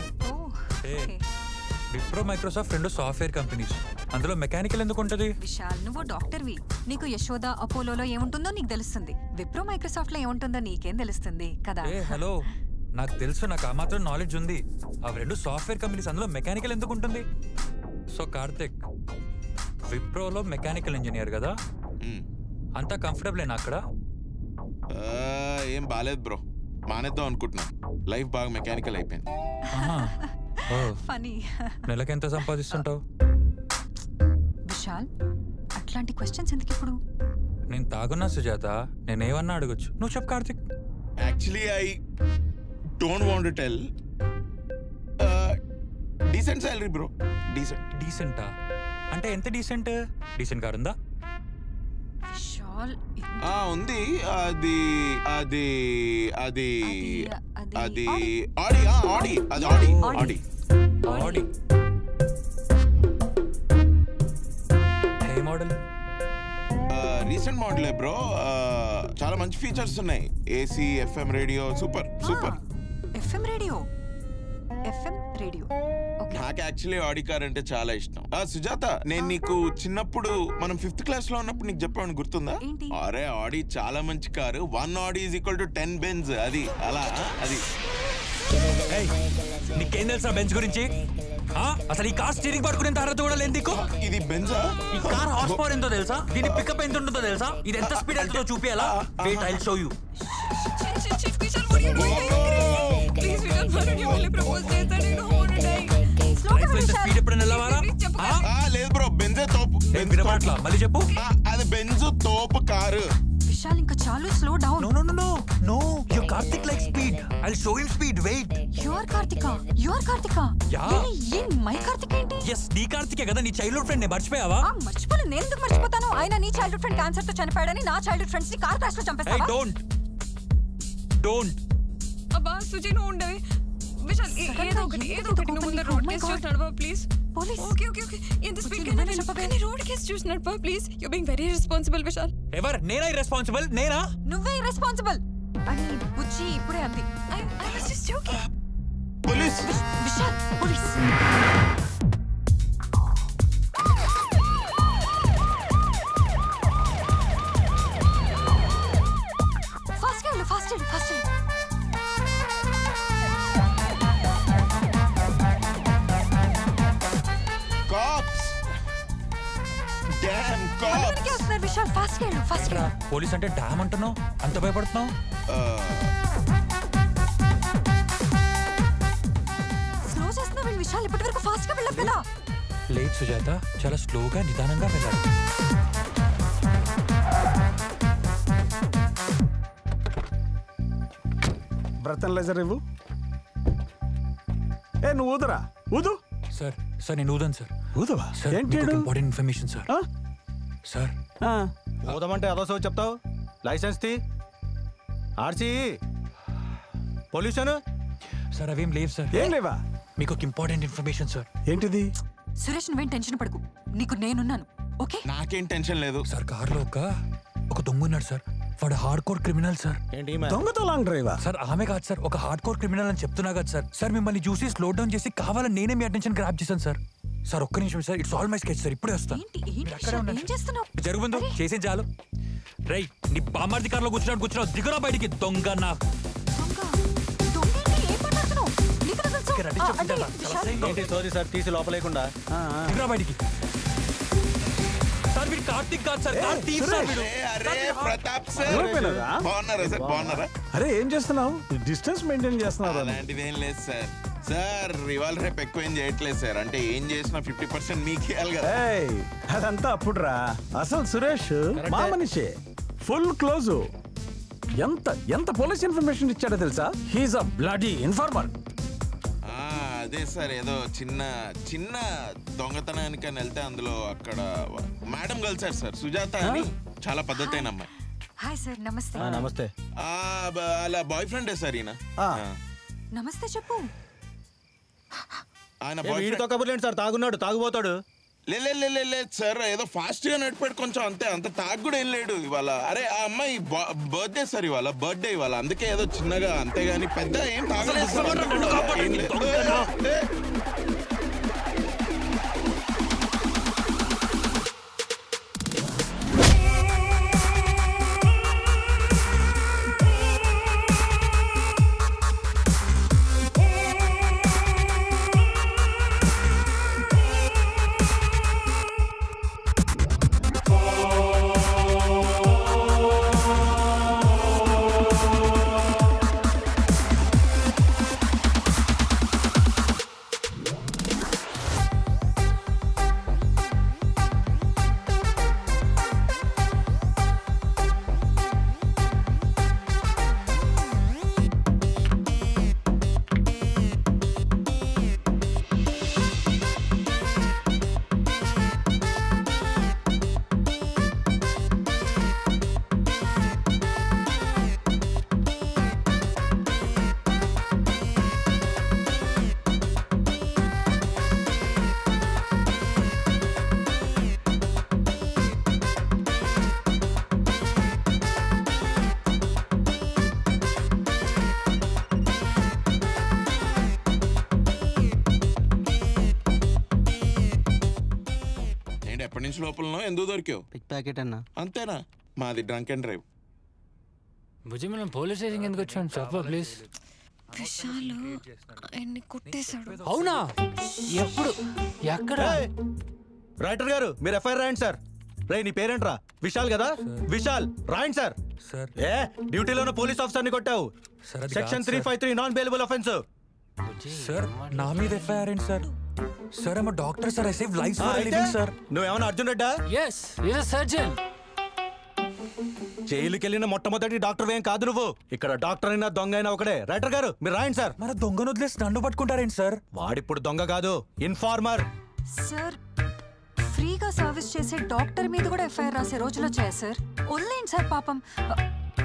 విప్రో మైక్రోసాఫ్ట్ రెండు సాఫ్ట్వేర్ కంపెనీస్. అందులో మెకానికల్ ఎందుకు ఉంటుంది? విశాల్, నువ్వు డాక్టర్వి. నీకు యశోద అపోలోలో ఏముంటుందో నీకు తెలుస్తుంది. విప్రో మైక్రోసాఫ్ట్ లో ఏముంటుందో నీకేం తెలుస్తుంది కదా? హలో, నాకు తెలుసు, నాకు ఆ మాత్రం నాలెడ్జ్ ఉంది. అవి రెండు సాఫ్ట్వేర్ కంపెనీస్, అందులో మెకానికల్ ఎందుకు ఉంటుంది? సో కార్తిక్, విప్రోలో మెకానికల్ ఇంజనీర్ కదా, అంతా కంఫర్టబుల్ అక్కడ? ఏం బాలేదు బ్రో, మానేద్దాం అనుకుంటున్నా. లైఫ్ బాగా మెకానికల్ అయిపోయింది. ఫనీ. నెలకెంత సంపాదిస్తుంటావు? విశాల్, అట్లాంటి క్వశ్చన్స్ ఎందుకు ఇప్పుడు? నేను తాగున్నా సుజాత, నేనేమన్నా అడగొచ్చు. నువ్వు చెప్పు Karthik. Actually I don't want to tell. Decent salary bro. డీసెంటా అంటే ఎంత డీసెంట్? డీసెంట్ కార్ ఉందా? విశాల్ ఉంది. అది అది అది అది ఆడి. ఆడి అది ఆడి ఆడి ఆడి. ఏ మోడల్? రీసెంట్ మోడలే బ్రో. చాలా మంచి ఫీచర్స్ ఉన్నాయి. AC, FM radio, super super. FM radio. నాకు యాక్చువల్లీ ఆడి కార్ అంటే చాలా ఇష్టం. సుజాత, నేను నీకు చిన్నప్పుడు మనం 5th క్లాస్ లో ఉన్నప్పుడు నీకు చెప్పాను, గుర్తుందా? అరే ఆడి చాలా మంచి car. 1 Audi is equal to 10 Benz. అది అలా. అది నీకేం తెలుసా బెంజ్ గురించి? అసలు ఈ కార్ స్టీరింగ్ పట్టుకునేంత అర్హత కూడా లేదు నీకు. ఇది బెంజా? ఈ కార్ హార్స్ పవర్ ఎంతో తెలుసా? దీని పికప్ ఎంత ఉంటుందో తెలుసా? ఇది ఎంత స్పీడ్ వెళ్తుందో చూపియాలా? Wait, I will show you. లేదు బ్రో, బెంజే తోపు. మళ్ళీ చెప్పు. అది బెంజ్ తోపు కారు. విశాల్, ఇంకా చాలు, slow down. No no no no no, you Karthik like speed. I will show him speed. Wait. You are Karthika. You are Karthika. ఏ మై కార్తిక ఏంటి? yes, నీ కార్తికే కదా, నీ చైల్డ్హుడ్ ఫ్రెండ్. నే మర్చిపోయావా? మర్చిపోలేదు. నేను ఎందుకు మర్చిపోతాను? ఆయన నీ చైల్డ్హుడ్ ఫ్రెండ్ క్యాన్సర్ తో చనిపోయాడని నా చైల్డ్హుడ్ ఫ్రెండ్స్ ని కార్ క్రాష్ లో చంపేస్తావా? డోంట్ అబ్బా సుజీ, నువ్వు ఉండవి. విశాల్, ఏదో ఒకటి నువ్వు ముందు రోడ్ కేసు చూసి నడవా please. Police. Okay okay okay, ఎంత స్పీడ్ గా నడపని రోడ్ కేసు చూసి నడపా please. You being very responsible Vishal. నేనా రెస్పాన్సిబుల్? నేనా? నువ్వే రెస్పాన్సిబుల్ అని బుజ్జి ఇప్పుడే అంది. I was just joking. Police. Vishal, police. Fast గా ఫాస్ట్ ఫాస్ట్. విశాల్, ఫాస్ట్ గా ఫాస్ట్ గా. పోలీస్ అంటే డామ్ అంటున్నావు, అంత భయపడుతున్నావు? స్లో చేస్తున్నావు విశాల్. ఇప్పటి వరకు ఫాస్ట్ గా వెళ్ళదు కదా? లేదు సుజాత, చాలా స్లోగా నిదానంగా వెళ్ళాలి. బ్రతన్లైజర్ ఇవ్వు. నువ్వు ఊదరా, ఊదు. సార్ సార్ నేను ఊదాను సార్. ఊదవా? ఏంటి ఇంపార్టెంట్ ఇన్ఫర్మేషన్ సార్. సార్ ఊదమంటే అదో సో చెప్తావు. లైసెన్స్ తీ. RC, pollution. సార్ అవేం లేవు సార్. ఏం లేవా? మీకు ఒక ఇంపార్టెంట్ ఇన్ఫర్మేషన్ సార్. ఏంటిది? సురేష్, నువ్వేం టెన్షన్ పడకు, నీకు నేనున్నాను. ఓకే? నాకేం టెన్షన్ లేదు సార్. కార్లో ఒక దొంగ ఉన్నాడు సార్. వాడు హార్డ్ కోర్ క్రిమినల్ సార్. దొంగతో లాంగ్ డ్రైవర్? సార్ ఆమె కాదు సార్, ఒక హార్డ్ కోర్ క్రిమినల్ అని చెప్తున్నా కదా సార్. సార్ మిమ్మల్ని చూసి స్లో డౌన్ చేసి కావాలని నేనే మీ అటెన్షన్ గ్రాప్ చేశాను సార్. సార్ ఒక్క నిమిషం sir, it's all my sketch sir. ఇప్పుడే వస్తాను. జరుగుందు చేసే చాలు. రైట్, నీ బామార్ది కార్లో కూర్చున్నావు, దిగురా బయటికి. దొంగ నా సార్, తీసి లోపలేకుండా దిగురా బయటికి. సార్ వీడు కార్తిక్ కాదు సార్, కార్తీక్ సార్ వీడు. ప్రతాప్ సార్, బాగున్నారా సార్? బాగున్నారా? అరే ఏం చేస్తున్నావు? డిస్టెన్స్ మెయింటైన్ చేస్తున్నావు. అలాంటిది ఏం లేదు సార్. సార్ ఇవాళ రేపు ఎక్కువ ఏం చేయట్లేదు సార్. అంటే ఏం చేసినా 50% మీకు ఇవ్వాలి కదా. అదంతా అప్పుడురా. అసలు సురేష్ మా మనిషి, ఫుల్ క్లోజ్. ఎంత ఎంత పోలీస్ ఇన్ఫర్మేషన్ ఇచ్చాడో తెలుసా? He's a bloody informer. అదే సార్ ఏదో చిన్న చిన్న దొంగతనానికి అని వెళ్తే అందులో అక్కడ మేడం కలిసారు సార్, సుజాత అని, చాలా పద్ధతైన అమ్మాయి. హాయ్ సార్, నమస్తే. నమస్తే. అలా బాయ్ ఫ్రెండే సార్ ఈయన. నమస్తే చెప్పు. ఆయన వీడితో కబుర్లేండి సార్, తాగున్నాడు, తాగుపోతాడు. లేదు సార్, ఏదో ఫాస్ట్ గా నడిపాడు కొంచెం అంతే, అంత తాగు కూడా ఏం లేడు ఇవాళ. అరే ఆ అమ్మాయి బర్త్డే సార్, ఇవాళ బర్త్డే ఇవాళ, అందుకే ఏదో చిన్నగా అంతేగాని పెద్ద ఏం తాగలేదు. ఎప్పటి నుంచి లోపల ఎందుకు దొరికావు? పిక్ ప్యాకెట్ అన్నా. అంతేనా? మాది డ్రంక్ అండ్ డ్రైవ్. బుజ్జి మనం పోలీస్ స్టేషన్కి ఎందుకు వచ్చాం చెప్పా ప్లీజ్. విశాల్ ఆయన్ని కొట్టేశాడు. అవునా? ఎప్పుడు? ఎక్కడ? రైటర్ గారు మీరు ఎఫ్ఐఆర్ రాయండి సార్. రే నీ పేరేంట్రా? విశాల్ కదా? విశాల్ రాయండి సార్. ఏ డ్యూటీలోనే పోలీస్ ఆఫీసర్ని కొట్టావు. Section 353 non bailable offence. Sir నా మీద ఎఫ్ఐఆర్ ఏంటి sir? Sir I'm doctor sir, I save lives for living sir. నువ్వేమన్నా Arjun రెడ్డా? yes he is a surgeon. జైలుకి వెళ్ళిన మొట్టమొదటి డాక్టర్ ఏం కాదు నువ్వు. ఇక్కడ డాక్టర్ అయినా దొంగ అయినా ఒకడే. రైటర్ గారు మీరు రాయండి సార్. మన దొంగను వదిలేసి నన్ను పట్టుకుంటారేంటి సార్? వాడిప్పుడు దొంగ కాదు, ఇన్ఫార్మర్. సార్ ఫ్రీగా సర్వీస్ చేసే డాక్టర్ మీద కూడా ఎఫ్ఐఆర్ రాసే రోజులు వచ్చాయా సార్? వదిలేండి సార్, పాపం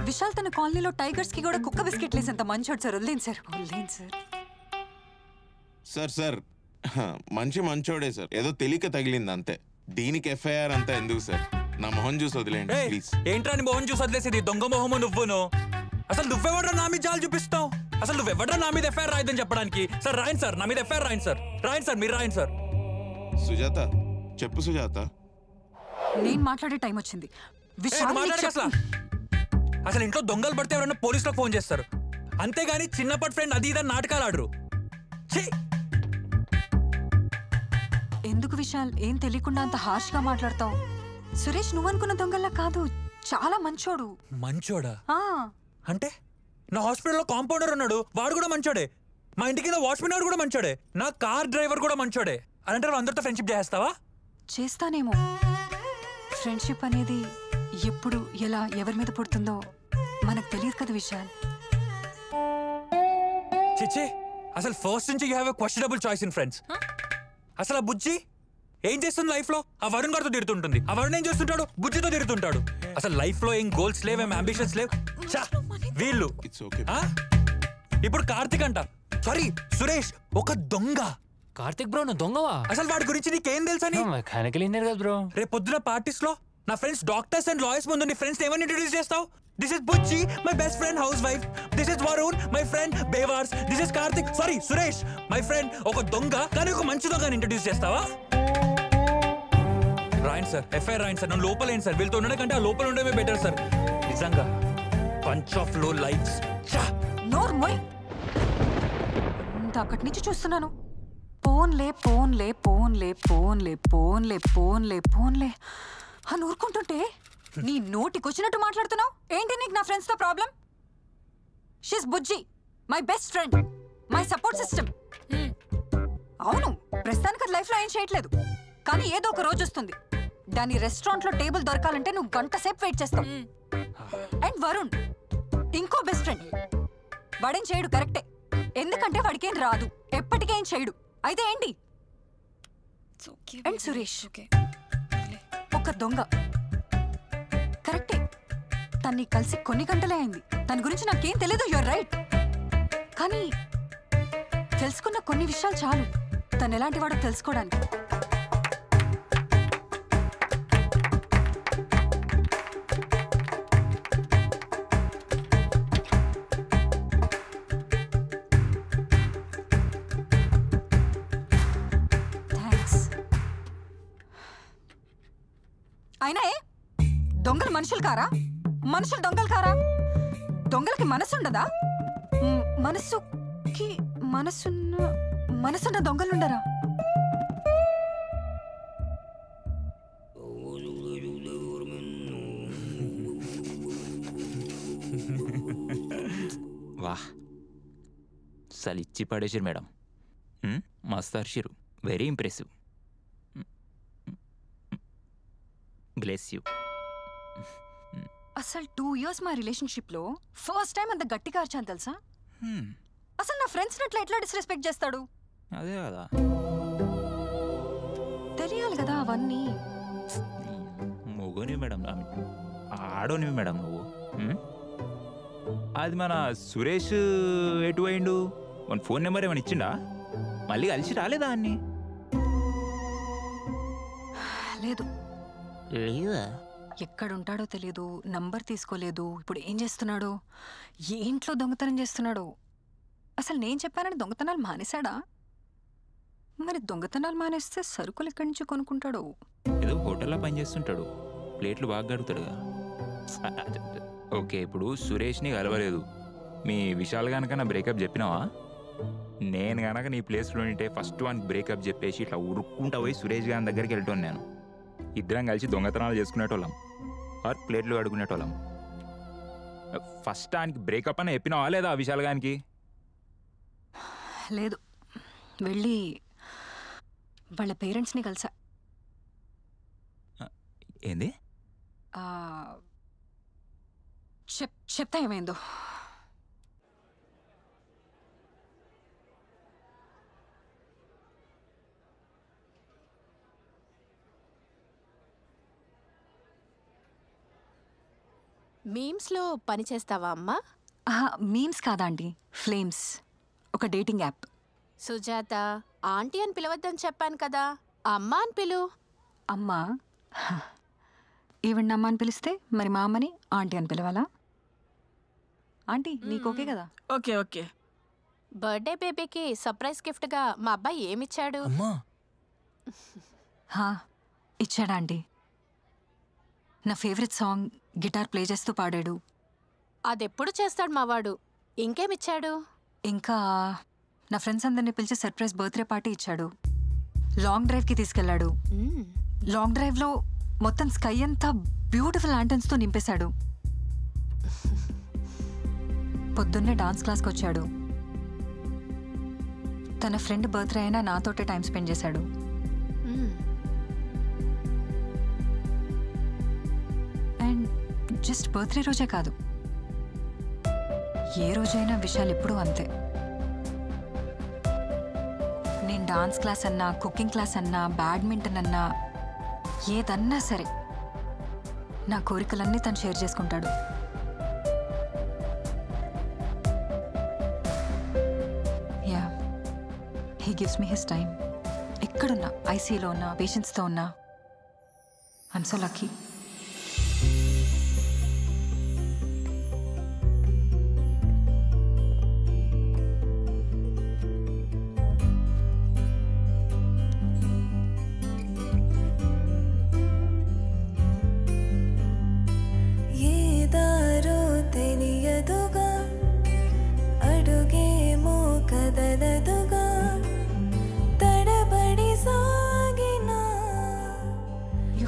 విశాల్ తన కాలనీలో టైగర్స్ కి కూడా కుక్క బిస్కెట్ లేసేంత మంచోడు సార్. వదిలేండి సార్, వదిలేండి సార్. సార్ మంచి మంచోడే సార్, ఏదో తెలియక తగిలింది అంతే. దీనికి ఎఫ్ఐఆర్ అంతా ఎందుకు సార్? నా మొహం చూసి వదిలేండి ప్లీజ్. ఏంట్రా నీ మొహం చూసి వదిలేసేది? దొంగ మొహము నువ్వును. అసలు నువ్వెవడ్రా నా మీద జాలు చూపిస్తావు? అసలు నువ్వెవడ్రా నా మీద ఎఫ్ఐఆర్ రాయదని చెప్పడానికి? సార్ రాయండి సార్, నా మీద ఎఫ్ఐఆర్ రాయండి సార్. రాయండి సార్, మీరు రాయండి సార్. సుజాత చెప్పు సుజాత. నేను మాట్లాడే టైం వచ్చింది. అసలు ఇంట్లో దొంగలు పడితే ఎవరన్నా పోలీసులకు ఫోన్ చేస్తారు, అంతేగాని చిన్నప్పటి ఫ్రెండ్ అది ఇదని నాటకాలు ఆడరు. ఎందుకు విశాల్ ఏం తెలియకుండా అంత హార్ష్ గా మాట్లాడతావు? సురేష్ నువ్వనుకున్న దొంగల్లా కాదు, చాలా మంచోడు. మంచోడా? అంటే నా హాస్పిటల్లో కాంపౌండర్ ఉన్నాడు, వాడు కూడా మంచోడే. మా ఇంటి కింద వాచ్మెన్ వాడు కూడా మంచోడే. నా కార్ డ్రైవర్ కూడా మంచోడే. అలాంటి అందరితో ఫ్రెండ్షిప్ చేస్తావా? చేస్తానేమో. ఫ్రెండ్షిప్ అనేది ఎప్పుడు ఎలా ఎవరి మీద పుడుతుందో మనకు తెలియదు కదా విశాల్. చిచ్చి, అసలు ఫస్ట్ నుంచి you have a questionable choice in friends. అసలు ఆ బుజ్జి ఏం చేస్తుంది లైఫ్ లో? ఆ వరుణ్ గారితో తిరుగుతుంటుంది. ఆ వరుణ్ ఏం చేస్తుంటాడు? బుజ్జితో తిరుగుతుంటాడు. అసలు లైఫ్ లో ఏం గోల్స్ లేవు, ఏం అంబిషన్స్ లేవు. వీళ్ళు ఇప్పుడు కార్తిక్ అంట, సారీ సురేష్ ఒక దొంగ. కార్తిక్ బ్రో నువ్వు దొంగవా? అసలు వాడి గురించి నీకేం తెలుసని? మెకానికల్ ఇంజనీర్ కదా బ్రో. రేపు పొద్దున పార్టీస్ లో నా ఫ్రెండ్స్ డాక్టర్స్ అండ్ లాయర్స్ ముందు నీ ఫ్రెండ్స్ ఏమని ఇంట్రొడ్యూస్ చేస్తావు? This is Bujji, my best friend housewife. This is Varun, my friend Bevars. This is Karthik, sorry Suresh, my friend. ఒక దొంగ కానీ ఒక మంచి దొంగని ఇంట్రొడ్యూస్ చేస్తావా? రాయండి సార్, ఎఫ్ఐఆర్ రాయండి సార్. నన్ను లోపల ఏంటి సార్? వీళ్ళతో ఉండడం కంటే ఆ లోపల ఉండడమే బెటర్ సార్. నిజంగా పంచ్ ఆఫ్ లో లైఫ్స్. నోర్మోయ్ అక్కడి నుంచి చూస్తున్నాను. పోన్లే పోన్లే పోన్లే పోన్లే పోన్లే పోన్లే పోన్లే అని ఊరుకుంటుంటే నీ నోటికొచ్చినట్టు మాట్లాడుతున్నావు ఏంటి? నీకు నా ఫ్రెండ్స్ తో problem? She's Bujji, my best friend, my support system. అవును, ప్రస్తుతానికి అది లైఫ్ లో ఏం చేయట్లేదు, కానీ ఏదో ఒక రోజు వస్తుంది దాని రెస్టారెంట్ లో టేబుల్ దొరకాలంటే నువ్వు గంట సేపు వెయిట్ చేస్తావు. అండ్ వరుణ్ ఇంకో బెస్ట్ ఫ్రెండ్, వాడేం చేయడు కరెక్టే, ఎందుకంటే వాడికేం రాదు. ఎప్పటికేం చేయడు. అయితే ఏంటి? అండ్ సురేష్ ఒక దొంగ. కరెక్టే, తన్ని కలిసి కొన్ని గంటలే అయింది. తన గురించి నాకేం తెలీదు. Your right. కానీ తెలుసుకున్న కొన్ని విషయాలు చాలు తను ఎలాంటి వాడో తెలుసుకోవడానికి. అయినా దొంగలు మనుషులు కారా? మనుషులు దొంగలు కారా? దొంగలకి మనసు ఉండదా? మనసుకి మనసున్న దొంగలుండరా? వాహ్, సలిచ్చి పడేసారు మేడం. మస్తు అర్షిరు. Very impressive. Bless you. అసలు 2 years మా రిలేషన్షిప్ లో ఫస్ట్ టైం అంత గట్టిగా అరిచాను తెలుసా? అసలు నా ఫ్రెండ్స్ ఎట్లా డిస్రెస్పెక్ట్ చేస్తాడు? అదే కదా తెలియాలి కదా అవన్నీ. మొగోని మేడం, ఆడోని మేడం నువ్వు. అది మన సురేష్ ఎటు అయిండు? మన ఫోన్ నెంబర్ ఏమైనా ఇచ్చిండా? మళ్ళీ కలిసి రాలేదా అన్ని? లేదు. ఎక్కడుంటాడో తెలీదు, నంబర్ తీసుకోలేదు. ఇప్పుడు ఏం చేస్తున్నాడో, ఏ ఇంట్లో దొంగతనం చేస్తున్నాడో. అసలు నేను చెప్పానని దొంగతనాలు మానేశాడా? మరి దొంగతనాలు మానేస్తే సరుకులు ఎక్కడి నుంచి కొనుక్కుంటాడో? ఏదో హోటల్లో పనిచేస్తుంటాడు, ప్లేట్లు బాగా గడుగుతాడుగా. ఓకే, ఇప్పుడు సురేష్ని కలవలేదు. మీ విశాల్ గనక నా బ్రేకప్ చెప్పినావా? నేను గనక నీ ప్లేస్లో ఉంటే ఫస్ట్ వన్ బ్రేకప్ చెప్పేసి ఇట్లా ఉరుక్కుంటా పోయి సురేష్ గారి దగ్గరికి వెళ్తాను. నేను ఇద్దరం కలిసి దొంగతనాలు చేసుకునేటోళ్ళం, ఆర్ ప్లేట్లు అడుగునేటోళ్ళం. ఫస్ట్ ఆయనకి బ్రేకప్ అని చెప్పినావా లేదా విశాల్ గారికి? లేదు, వెళ్ళి వాళ్ళ పేరెంట్స్ని కలిసా. ఏంది? చెప్తా ఏమైందో. మీమ్స్లో పని చేస్తావా అమ్మా? మీమ్స్ కాదా అండి, ఫ్లేమ్స్, ఒక డేటింగ్ యాప్. సుజాత, ఆంటీ అని పిలవద్దని చెప్పాను కదా, అమ్మ అని పిలు. అమ్మా? ఈవెన్ అమ్మ అని పిలిస్తే మరి మా అమ్మని ఆంటీ అని పిలవాలా? ఆంటీ నీకు ఓకే కదా? Okay okay. బర్త్డే బేబీకి సర్ప్రైజ్ గిఫ్ట్గా మా అబ్బాయి ఏమిచ్చాడు? ఇచ్చాడా ఆంటీ? నా ఫేవరెట్ సాంగ్ గిటార్ ప్లే చేస్తూ పాడాడు. అదెప్పుడు చేస్తాడు మావాడు. ఇంకేమిచ్చాడు? ఇంకా నా ఫ్రెండ్స్ అందరినీ పిలిచి సర్ప్రైజ్ బర్త్డే పార్టీ ఇచ్చాడు. లాంగ్ డ్రైవ్కి తీసుకెళ్లాడు. లాంగ్ డ్రైవ్లో మొత్తం స్కై అంతా బ్యూటిఫుల్ ల్యాంటర్న్స్తో నింపేశాడు. పొద్దున్నే డాన్స్ క్లాస్కి వచ్చాడు. తన ఫ్రెండ్ బర్త్డే అయినా నాతోటే టైం స్పెండ్ చేశాడు. అండ్ జస్ట్ బర్త్డే రోజే కాదు, ఏ రోజైనా విషయాలు ఎప్పుడూ అంతే. నేను డాన్స్ క్లాస్ అన్నా, కుకింగ్ క్లాస్ అన్నా, బ్యాడ్మింటన్ అన్నా, ఏదన్నా సరే నా కోరికలన్నీ తను షేర్ చేసుకుంటాడు. Yeah, he gives me his time. ఎక్కడున్నా, ఐసీలో ఉన్నా, పేషెంట్స్తో ఉన్నా, I'm so lucky.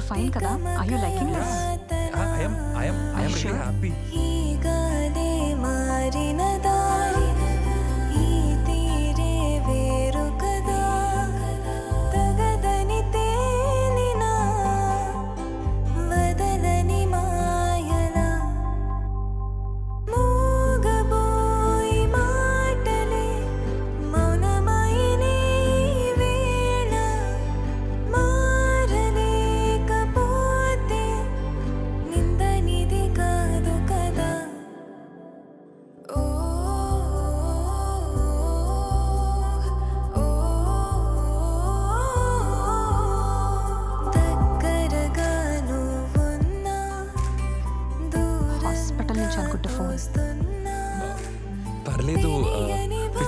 Fine kada? Are you liking this? I am really happy.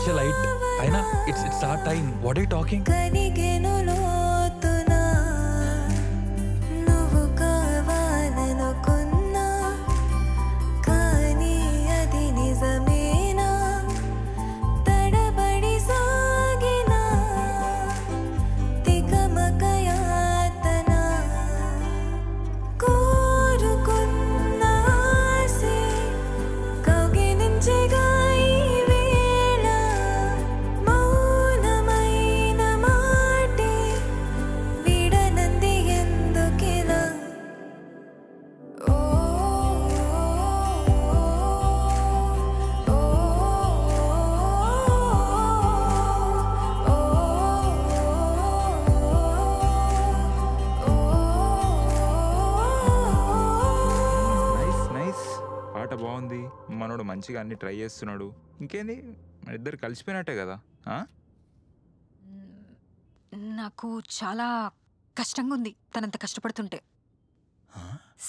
a light. Aina, it's our time. What are you talking? బాగుంది, మనోడు మంచిగా అన్ని ట్రై చేస్తున్నాడు. ఇంకేంది, మన ఇద్దరు కలిసిపోయినట్టే కదా. నాకు చాలా కష్టంగా ఉంది తనంత కష్టపడుతుంటే.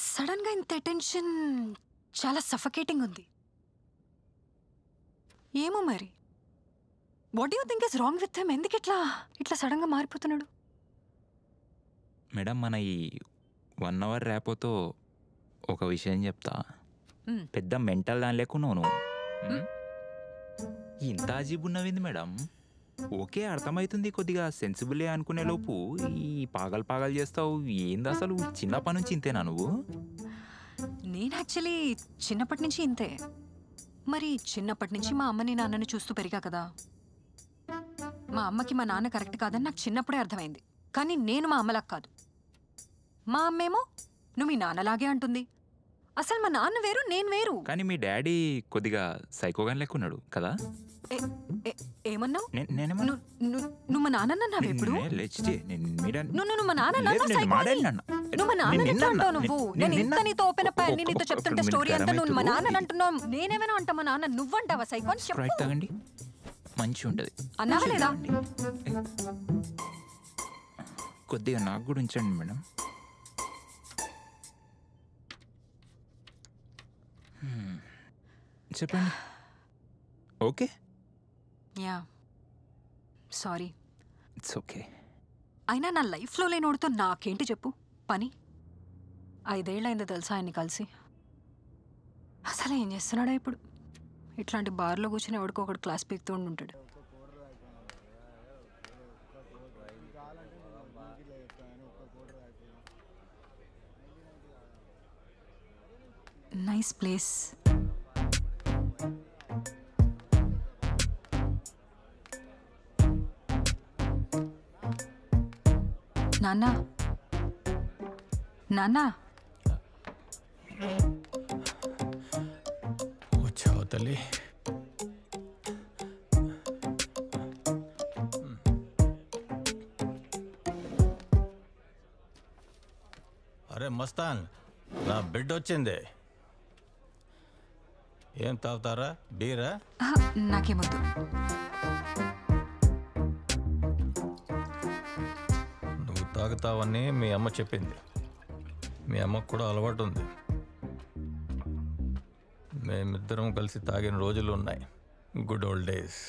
సడన్ గా ఇంత అటెన్షన్ చాలా సఫకేటింగ్ ఉంది. ఏమో మరి, what you think is wrong with him? ఎందుకు ఇట్లా సడన్ గా మారిపోతున్నాడు? మేడం, మన ఈ 1 hour ర్యాపోతో ఒక విషయం చెప్తా. పెద్ద మెంటల్ దాని లేకున్నావు నువ్వు. ఇంత అజీబ్ ఉన్నవింది మేడం. ఓకే, అర్థమవుతుంది, కొద్దిగా సెన్సిబులే అనుకునే లోపు ఈ పాగలు చేస్తావు. ఏంది అసలు, చిన్నప్పటి నుంచి ఇంతేనా నువ్వు? నేను యాక్చువల్లీ చిన్నప్పటి నుంచి ఇంతే. మరి చిన్నప్పటి నుంచి మా అమ్మని నాన్నని చూస్తూ పెరిగా కదా. మా అమ్మకి మా నాన్న కరెక్ట్ కాదని నాకు చిన్నప్పుడే అర్థమైంది. కానీ నేను మా అమ్మలాగా కాదు. మా అమ్మేమో నువ్వు మీ నాన్నలాగే అంటుంది. అసలు మా నాన్న వేరు, నేను వేరు. కానీ మీ డాడీ కొద్దిగా సైకోగాని లేకున్నాడు కదా. ఏమన్నావు? నువ్వు మా నాన్న అన్నావు ఎప్పుడు? నువ్వు మా నాన్న అంటావు. నువ్వు నేను ఇంత నీతో ఓపెన్ అప్ అయ్యి నీతో చెప్తుంటే స్టోరీ అంతా నువ్వు మా నాన్న అంటున్నావు. నేనేమైనా అంటా మా నాన్న, నువ్వంటావా సైకో అని చెప్పు. తాగండి, మంచి ఉంటది. అన్నావా లేదా? కొద్దిగా నాకు కూడా ఉంచండి మేడం. చెప్పండి. Okay, yeah sorry. It's okay. అయినా నా లైఫ్లో లేనోడితో నాకేంటి చెప్పు పని? 5 ఏళ్ళైందో తెలుసా ఆయన్ని కలిసి. అసలు ఏం చేస్తున్నాడా ఇప్పుడు? ఇట్లాంటి బార్లో కూర్చొని ఎవడికో ఒకటి క్లాస్ పీకుతూ ఉంటాడు. Nice place. నాన్న, నాన్న, వచ్చావు తల్లి. అరే మస్తాన్, నా బిడ్డ వచ్చింది. ఏం తాగుతారా? బీరా? నాకేమొద్దు. నువ్వు తాగుతావని మీ అమ్మ చెప్పింది. మీ అమ్మకు కూడా అలవాటు ఉంది. మేమిద్దరం కలిసి తాగిన రోజులు ఉన్నాయి. Good old days.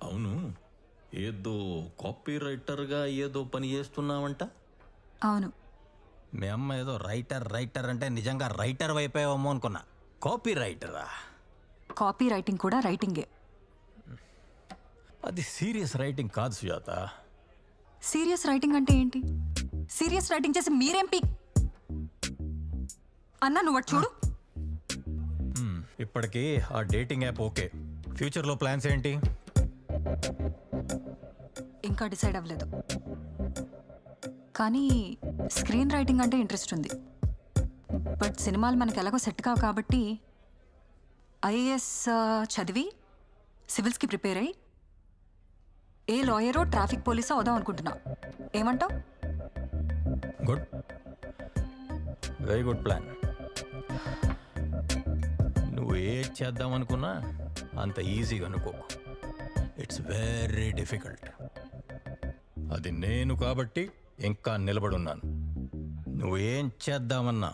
అవును, ఏదో కాపీ రైటర్గా ఏదో పని చేస్తున్నావంట? అవును. మీ అమ్మ ఏదో రైటర్ అంటే నిజంగా రైటర్ అయిపోయావేమో అనుకున్నా. కాపీ రైటరా? కాపీ రైటింగ్ కూడా రైటింగే. అది సీరియస్ రైటింగ్ కాదు సుజాత. సీరియస్ రైటింగ్ అంటే ఏంటి? సీరియస్ రైటింగ్ చేసి మీరేం పీ అన్నా నువ్వు చూడు. ఇప్పటికీ ఆ డేటింగ్ యాప్ ఓకే. ఫ్యూచర్లో ప్లాన్స్ ఏంటి? ఇంకా డిసైడ్ అవ్వలేదు. కానీ స్క్రీన్ రైటింగ్ అంటే ఇంట్రెస్ట్ ఉంది. బట్ సినిమాలు మనకు ఎలాగో సెట్ కావు కాబట్టి ఐఏఎస్ చదివి సివిల్స్కి ప్రిపేర్ అయ్యి ఏ లాయరో ట్రాఫిక్ పోలీసో అవుదాం అనుకుంటున్నా. ఏమంటావు? Good, very good plan. నువ్వు ఏది చేద్దాం అనుకున్నా అంత ఈజీగా అనుకోకు. It's very difficult. అది నేను కాబట్టి ఇంకా నిలబడున్నాను. నువ్వేం చేద్దామన్నా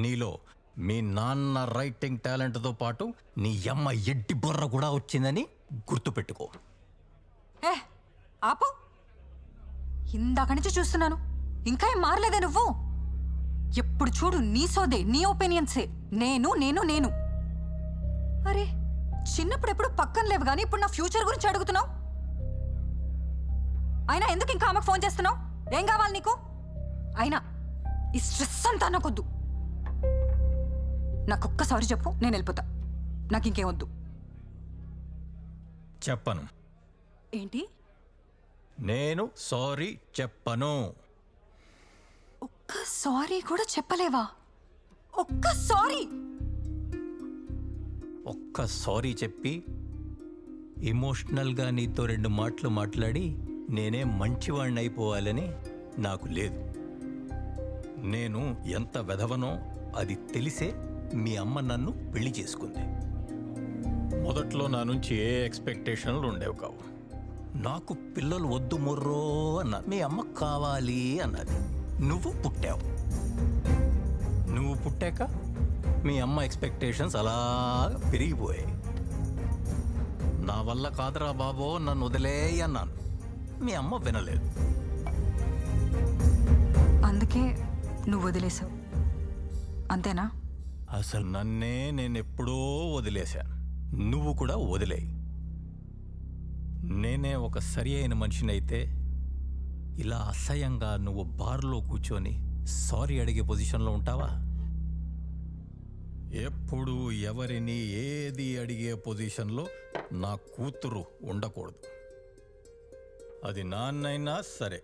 నీలో మీ నాన్న రైటింగ్ టాలెంట్తో పాటు నీ అమ్మ ఎడ్డి బుర్ర కూడా వచ్చిందని గుర్తుపెట్టుకో. ఏ ఆపు, ఇందాక నుంచి చూస్తున్నాను, ఇంకా ఏం మారలేదే నువ్వు. ఎప్పుడు చూడు నీ సోదే, నీ ఒపీనియన్సే, నేను నేను నేను. అరే చిన్నప్పుడు ఎప్పుడు పక్కన లేవు కానీ ఇప్పుడు నా ఫ్యూచర్ గురించి అడుగుతున్నావు. అయినా ఎందుకు ఇంకా ఆమెకు ఫోన్ చేస్తున్నావు? ఏం కావాలి నీకు? అయినా ఈ స్ట్రెస్ అంతా నాకొద్దు. నాకొక్కసారి చెప్పు, నేను వెళ్ళిపోతా. నాకు ఇంకేం వద్దు. చెప్పను. ఏంటి? నేను సారీ చెప్పను. ఒక్క సారీ కూడా చెప్పలేవా? ఒక్క సారీ చెప్పి ఎమోషనల్గా నీతో 2 మాటలు మాట్లాడి నేనే మంచివాడిని అయిపోవాలని నాకు లేదు. నేను ఎంత వెధవనో అది తెలిసే మీ అమ్మ నన్ను పెళ్లి చేసుకుంది. మొదట్లో నా నుంచి ఏ ఎక్స్పెక్టేషన్లు ఉండేవి కావు. నాకు పిల్లలు వద్దు మొర్రో అన్నా, మీ అమ్మ కావాలి అన్నది. నువ్వు పుట్టాక మీ అమ్మ ఎక్స్పెక్టేషన్స్ అలా పెరిగిపోయాయి. నా వల్ల కాదురా బాబో, నన్ను వదిలేయ్ అన్నాను. మీ అమ్మ వినలేదు. అందుకే నువ్వు వదిలేసావు అంతేనా? అసలు నన్నే నేను ఎప్పుడో వదిలేశాను. నువ్వు కూడా వదిలేయి. నేనే ఒక సరి అయిన మనిషినైతే ఇలా అసహ్యంగా నువ్వు బార్లో కూర్చొని సారీ అడిగే పొజిషన్లో ఉంటావా? ఎప్పుడు ఎవరిని ఏది అడిగే పొజిషన్లో నా కూతురు ఉండకూడదు. అది నాన్నైనా సరే.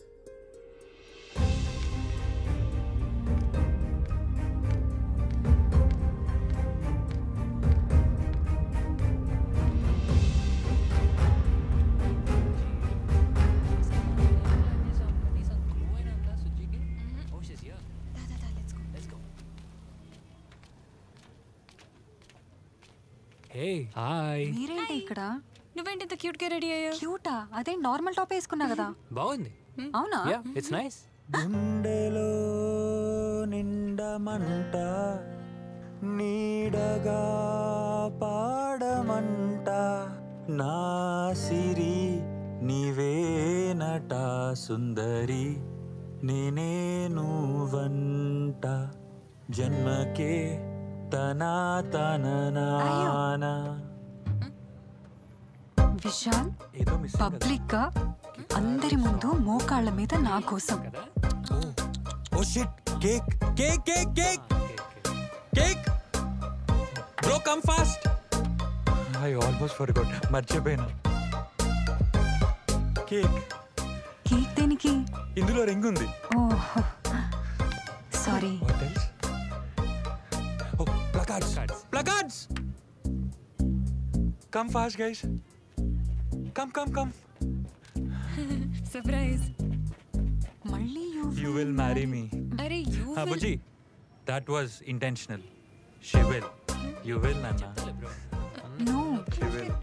Hey hi. మీరేంటి ఇక్కడ? నువ్వేంటి ఇంత క్యూట్ గా రెడీ అయ్యావు? క్యూటా? అదే నార్మల్ టాప్ వేసుకున్నా కదా. బాగుంది. అవునా? Yeah it's nice. గుండెలో నిండమంట నీడగా పాడమంట నా సిరి నీవేనట సుందరి నేనే నువ్వంట జన్మకే తనా తననానా. విశాల్ పబ్లిక్ గా అందరి ముందు మోకాళ్ళ మీద నా కోసం. Oh shit, cake cake cake cake cake bro come fast. I almost forgot, మర్చిపోయినా. కేక్ కేక్ దేనికి? ఇందులో రింగ్ ఉంది. Oh sorry. What else? Oh placards placards. Come fast guys, come come come. Surprise. మళ్ళీ యు విల్ మ్యారీ మీ. అరే you will. Bujji, that was intentional. She will. You will నాన్న. No. She will.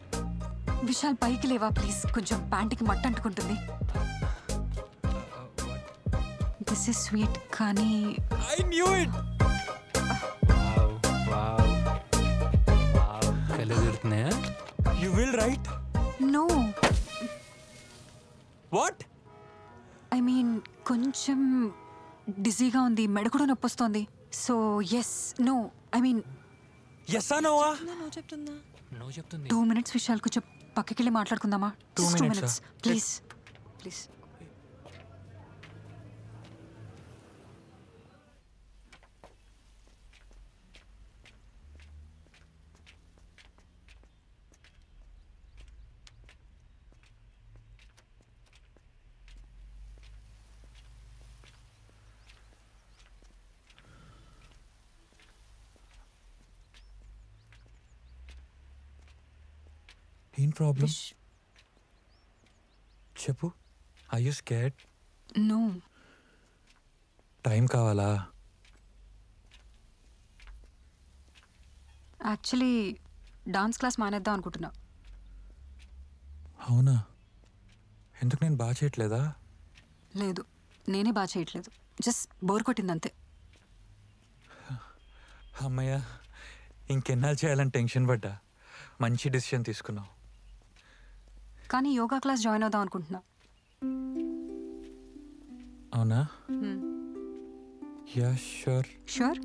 Vishal పైకి లేవా please, కొంచెం ప్యాంటుకి మట్ట అంటుకుంటుంది. This is sweet కానీ ఐ న్యూ ఇట్. కళ్ళు తిరుగుతున్నాయా? You will right? No. What? I mean కొంచెం డిజీగా ఉంది, మెడ కూడా నొప్పి వస్తుంది. So yes no I mean yes నోవా? నువ్వు చెప్తుందా? నువ్వు చెప్తుంది. 2 minutes విశాల్, కొంచెం పక్కకి వెళ్ళి మాట్లాడుకుందామా? 2 Just 2 minutes, minutes please please. ఏం ప్రాబ్లం చెప్పు. I you scared? నో. టైం కావాలా? యాక్చువల్లీ డాన్స్ క్లాస్ మానేద్దాం అనుకుంటున్నా. అవునా? ఎందుకు, నేను బాగా చేయట్లేదా? లేదు, నేనే బాగా చేయట్లేదు. జస్ట్ బోర్ కొట్టింది అంతే. అమ్మయ్య, ఇంకెన్నాళ్ళు చేయాలని టెన్షన్ పడ్డా. మంచి డెసిషన్ తీసుకున్నావు. కానీ యోగా క్లాస్ జాయిన్ అవుదాం అనుకుంటున్నా. అవునా? Yeah sure. షూర్?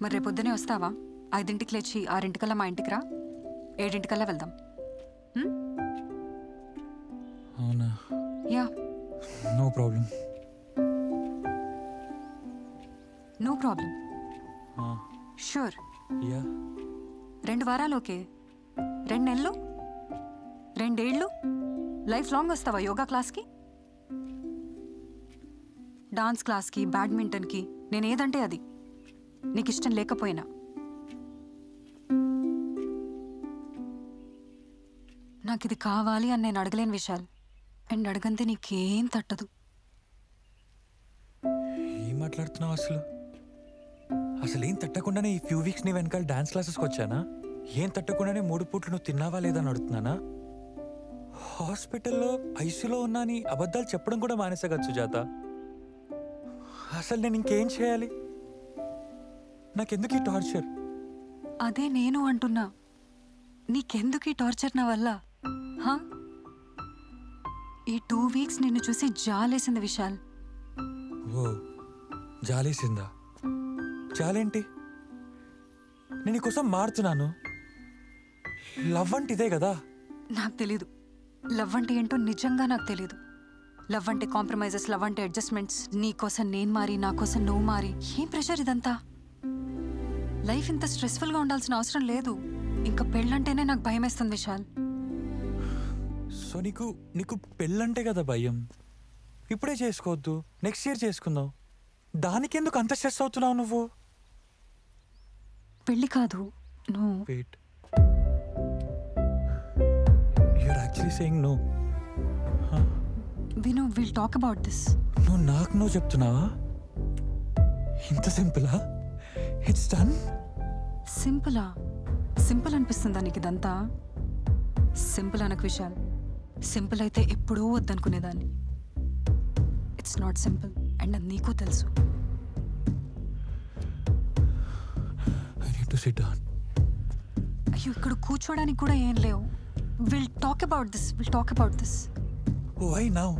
మరి రేపు పొద్దునే వస్తావా? 5ంటికి లేచి 6ంటికల్లా మా ఇంటికి రా. 7ంటికల్లా వెళ్దాం. అవునా? Yeah. No problem. No problem. Sure? Yeah. 2 వారాలు ఓకే. 2 నెలలు, 2 ఏళ్ళు, లైఫ్ లాంగ్ వస్తావా యోగా క్లాస్కి? డాన్స్ క్లాస్కి, బ్యాడ్మింటన్కి, నేను ఏదంటే అది. నీకు ఇష్టం లేకపోయినా. నాకు ఇది కావాలి అని నేను అడగలేను విశాల్. అండ్ అడగంతే నీకేం తట్టదు. ఏం మాట్లాడుతున్నావు అసలు? అసలు ఏం తట్టకుండానే ఈ ఫ్యూ వీక్స్ నీ వెనకాల డాన్స్ క్లాసెస్కి వచ్చానా? ఏం తట్టకుండానే 3 పూట్లు నువ్వు తిన్నావా లేదని అడుగుతున్నానా? హాస్పిటల్లో ఐసీలో ఉన్నా అని అబద్ధాలు చెప్పడం కూడా మానేసా కదా సుజాత. అసలు నేను ఇంకేం చేయాలి? నాకెందుకు ఈ టార్చర్? అదే నేను అంటున్నా. నీకెందుకు ఈ టార్చర్ నా వల్ల? ఈ 2 వీక్స్ నిన్ను చూసి జాలేసింది విశాల్. ఓ, జాలేసిందా? జాలేంటి? నేను నీకోసం మారుతున్నాను. లవ్ అంటే ఇదే కదా. నాకు తెలీదు లవ్ అంటే ఏంటో. నిజంగా నాకు తెలీదు. లవ్ అంటే కాంప్రమైజెస్, లవ్ అంటే అడ్జస్ట్మెంట్స్. నీ కోసం నేను మారి, నా కోసం నువ్వు మారి. ఏం ప్రెషర్ ఇదంతా? లైఫ్ ఇంత స్ట్రెస్ఫుల్గా ఉండాల్సిన అవసరం లేదు. ఇంకా పెళ్ళంటేనే నాకు భయం వేస్తుంది విశాల్. సో నీకు పెళ్ళంటే కదా భయం. ఇప్పుడే చేసుకోవద్దు, నెక్స్ట్ ఇయర్ చేసుకుందాం. దానికెందుకు అంత స్ట్రెస్ అవుతున్నావు నువ్వు? పెళ్ళి కాదు, నువ్వు. Wait, you're actually saying no. విను, విల్ టాక్ అబౌట్ దిస్. నువ్వు నాకు నువ్వు చెప్తున్నావా? ఇంత సింపులా? It's done. సింపులా? సింపుల్ అనిపిస్తుందా నీకు ఇదంతా? సింపుల్ అనకు విశాల్. సింపుల్ అయితే ఎప్పుడూ వద్దనుకునేదాన్ని. ఇట్స్ నాట్ సింపుల్ అండ్ అది నీకు తెలుసు. I need to sit down. అయ్యో, ఇక్కడ కూర్చోడానికి కూడా ఏం లేవు. We'll talk about this. We'll talk about this. Why now?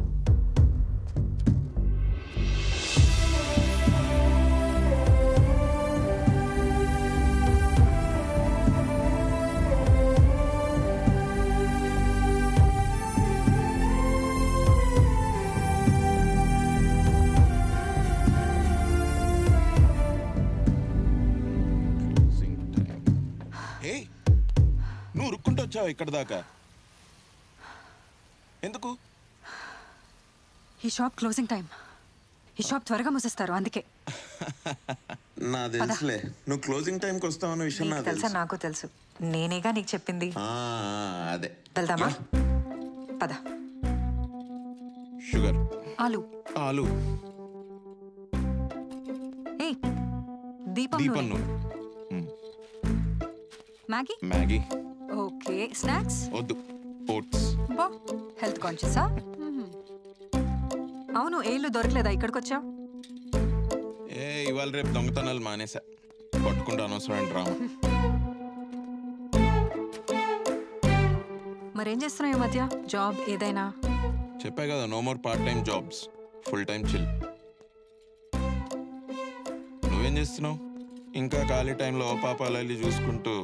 నువ్వు ఉరుక్కుంటూ వచ్చావు ఇక్కడ దాకా. ఎందుకు? ఈ షాప్ క్లోజింగ్ టైం. ఈ షాప్ త్వరగా మూసేస్తారు, అందుకే. నా తెలుసులే, నువ్వు క్లోజింగ్ టైంకి వస్తావు అన్న విషయం నాకు తెలుసా? నాకు తెలుసు, నేనేగా నీకు చెప్పింది. అదే. వెళ్దామా? పద. షుగర్, ఆలు. ఆలు. ఏ దీపం నూనె. మ్యాగీ. మ్యాగీ. ఓకే. స్నాక్స్ వద్దు, ఓట్స్. బా, హెల్త్ కాన్షియసా? అవును, ఏళ్ళు దొరకలేదా ఇక్కడికి వచ్చావు? ఇవాళ రేపు దొంగతనాలు మానేసా. పట్టుకుంటా అనవసరం డ్రామా. మరేం చేస్తున్నావు ఈ మధ్య? జాబ్ ఏదైనా? చెప్పా కదా, no more part time jobs, full time chill. నువ్వేం చేస్తున్నావు? ఇంకా ఖాళీ టైంలో ఓ పాపాలు వెళ్ళి చూసుకుంటూ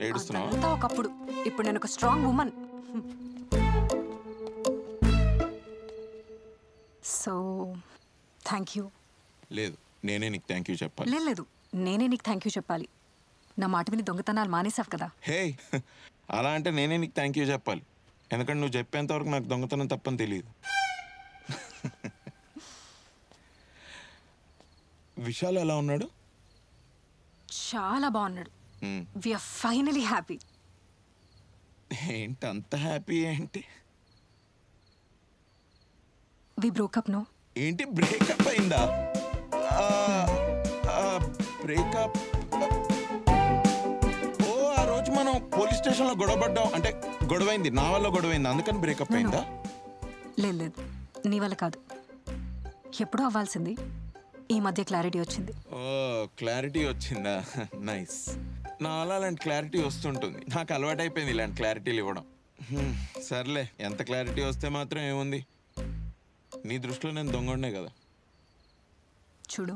ఏడుస్తున్నావా? అంతా ఒకప్పుడు. ఇప్పుడు నేను ఒక strong women. So thank you. లేదు, నేనే నీకు థ్యాంక్ యూ చెప్పాలి. లేదు, నేనే నీకు థ్యాంక్ యూ చెప్పాలి. నా మాట విని దొంగతనాలు మానేసావు కదా. హే, అలా అంటే నేనే నీకు థ్యాంక్ యూ చెప్పాలి. ఎందుకంటే నువ్వు చెప్పేంత వరకు నాకు దొంగతనం తప్పని తెలియదు. విశాల్ ఎలా ఉన్నాడు? చాలా బాగున్నాడు. We're finally happy. ఏంటి అంత హ్యాపీ? ఏంటి? We broke up. నో. ఏంటి బ్రేకప్ అయిందా? బ్రేకప్. ఓ, ఆ రోజు మనం పోలీస్ స్టేషన్లో గొడవపడ్డాం. అంటే గొడవైంది, నా వల్ల గొడవైంది, అందుకని బ్రేకప్ అయిందా? లేదు, నీ వల్ల కాదు. ఎప్పుడూ అవ్వాల్సింది. ఈ మధ్య క్లారిటీ వచ్చింది. ఓ క్లారిటీ వచ్చిందా? నైస్. నా అలాంటి క్లారిటీ వస్తుంటుంది. నాకు అలవాటైపోయింది ఇలాంటి క్లారిటీలు ఇవ్వడం. సర్లే, ఎంత క్లారిటీ వస్తే మాత్రం ఏముంది. నీ దృష్టిలో నేను దొంగనే కదా. చూడు,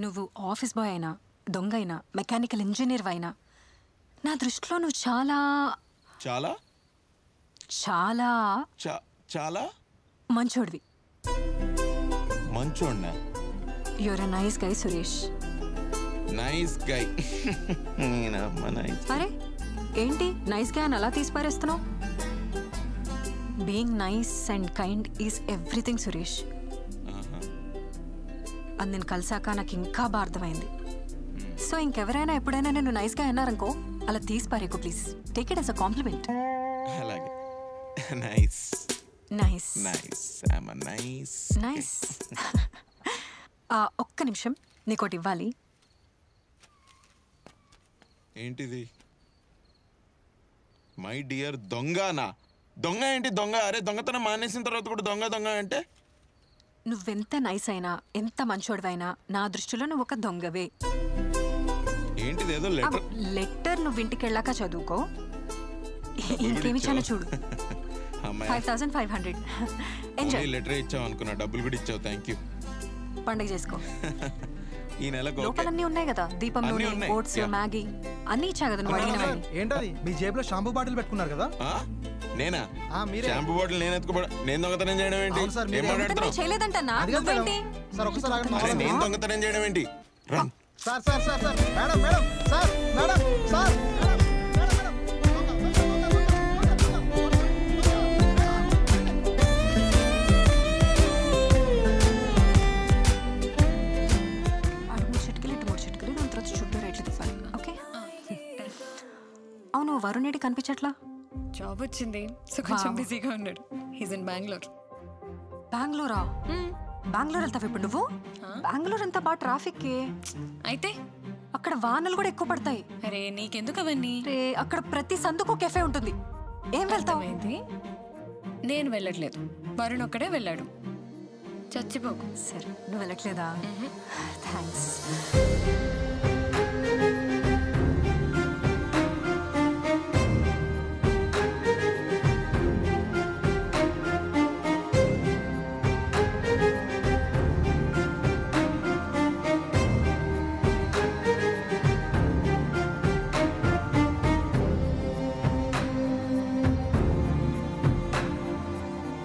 నువ్వు ఆఫీస్ బాయ్ అయినా, దొంగ అయినా, మెకానికల్ ఇంజనీర్ అయినా, నా దృష్టిలో నువ్వు చాలా చాలా చాలా చాలా మంచోడివి. మంచోడ్నా? You're a nice guy Suresh. Nice guy. అరే ఏంటి నైస్ గై అని అలా తీసి పారేస్తున్నావు? Being nice and kind is everything Suresh. అది నేను కలిసాక నాకు ఇంకా బాగా అర్థమైంది. సో ఇంకెవరైనా ఎప్పుడైనా నేను నైస్గా అన్నారనుకో, అలా తీసి పారేకు please. Take it as a compliment. అలాగే. Nice nice nice. I'm a nice nice. ఒక్క నిమిషం, నీకోటి ఇవ్వాలి. ఏంటిది? మై డియర్ దొంగనా? దొంగ ఏంటి దొంగ? అరే దొంగతనం మానేసిన తర్వాత కూడా దొంగ దొంగ అంటే? నువ్వెంత నైస్ అయినా, ఎంత మంచోడివైనా, నా దృష్టిలో నువ్వు ఒక దొంగవే. ఏంటిది? ఏదో లెటర్. లెటర్ నువ్వు ఇంటికి వెళ్ళాక చదువుకో. ఇంకేమి చాలా చూడు. 5500. ఎంజాయ్. లెటర్ ఇచ్చావు అనుకున్నా, డబ్బులు కూడా ఇచ్చావు. Thank you. పండుగ చేసుకో. ఈ నెలకు లోపలన్నీ ఉన్నాయి కదా, దీపం నూనె, ఓట్స్, మ్యాగీ అన్నీ ఇచ్చా కదా నువ్వు అడిగినవన్నీ. ఏంటది మీ జేబులో షాంపూ బాటిల్ పెట్టుకున్నారు కదా? నేనా? షాంపూ బాటిల్ నేను ఎత్తుకోబడ. నేను దొంగతనం చేయడం ఏంటి? ఏం మాట్లాడుతున్నావు? చేయలేదంటన్నా. నువ్వేంటి? సార్ ఒకసారి ఆగండి. అరే నేను దొంగతనం చేయడం ఏంటి? Run. Sir sir sir sir madam madam sir madam sir అవును, వరుణేడి కనిపించట్లా? జాబ్ వచ్చింది, సో కొంచెం బిజీగా ఉన్నాడు. He's in Bengaluru. బెంగళూరా? బెంగళూరు వెళ్తావు ఇప్పుడు నువ్వు? బెంగళూరు అంతా బాగా ట్రాఫిక్. అయితే అక్కడ వానలు కూడా ఎక్కువ పడతాయి. అరే నీకెందుకు అవన్నీ? అక్కడ ప్రతి సందుకు కెఫే ఉంటుంది. ఏం వెళ్తావు? నేను వెళ్ళట్లేదు, వరుణ్ ఒక్కడే వెళ్ళాడు. చచ్చిపోకు. సరే, నువ్వు వెళ్ళట్లేదా? థ్యాంక్స్.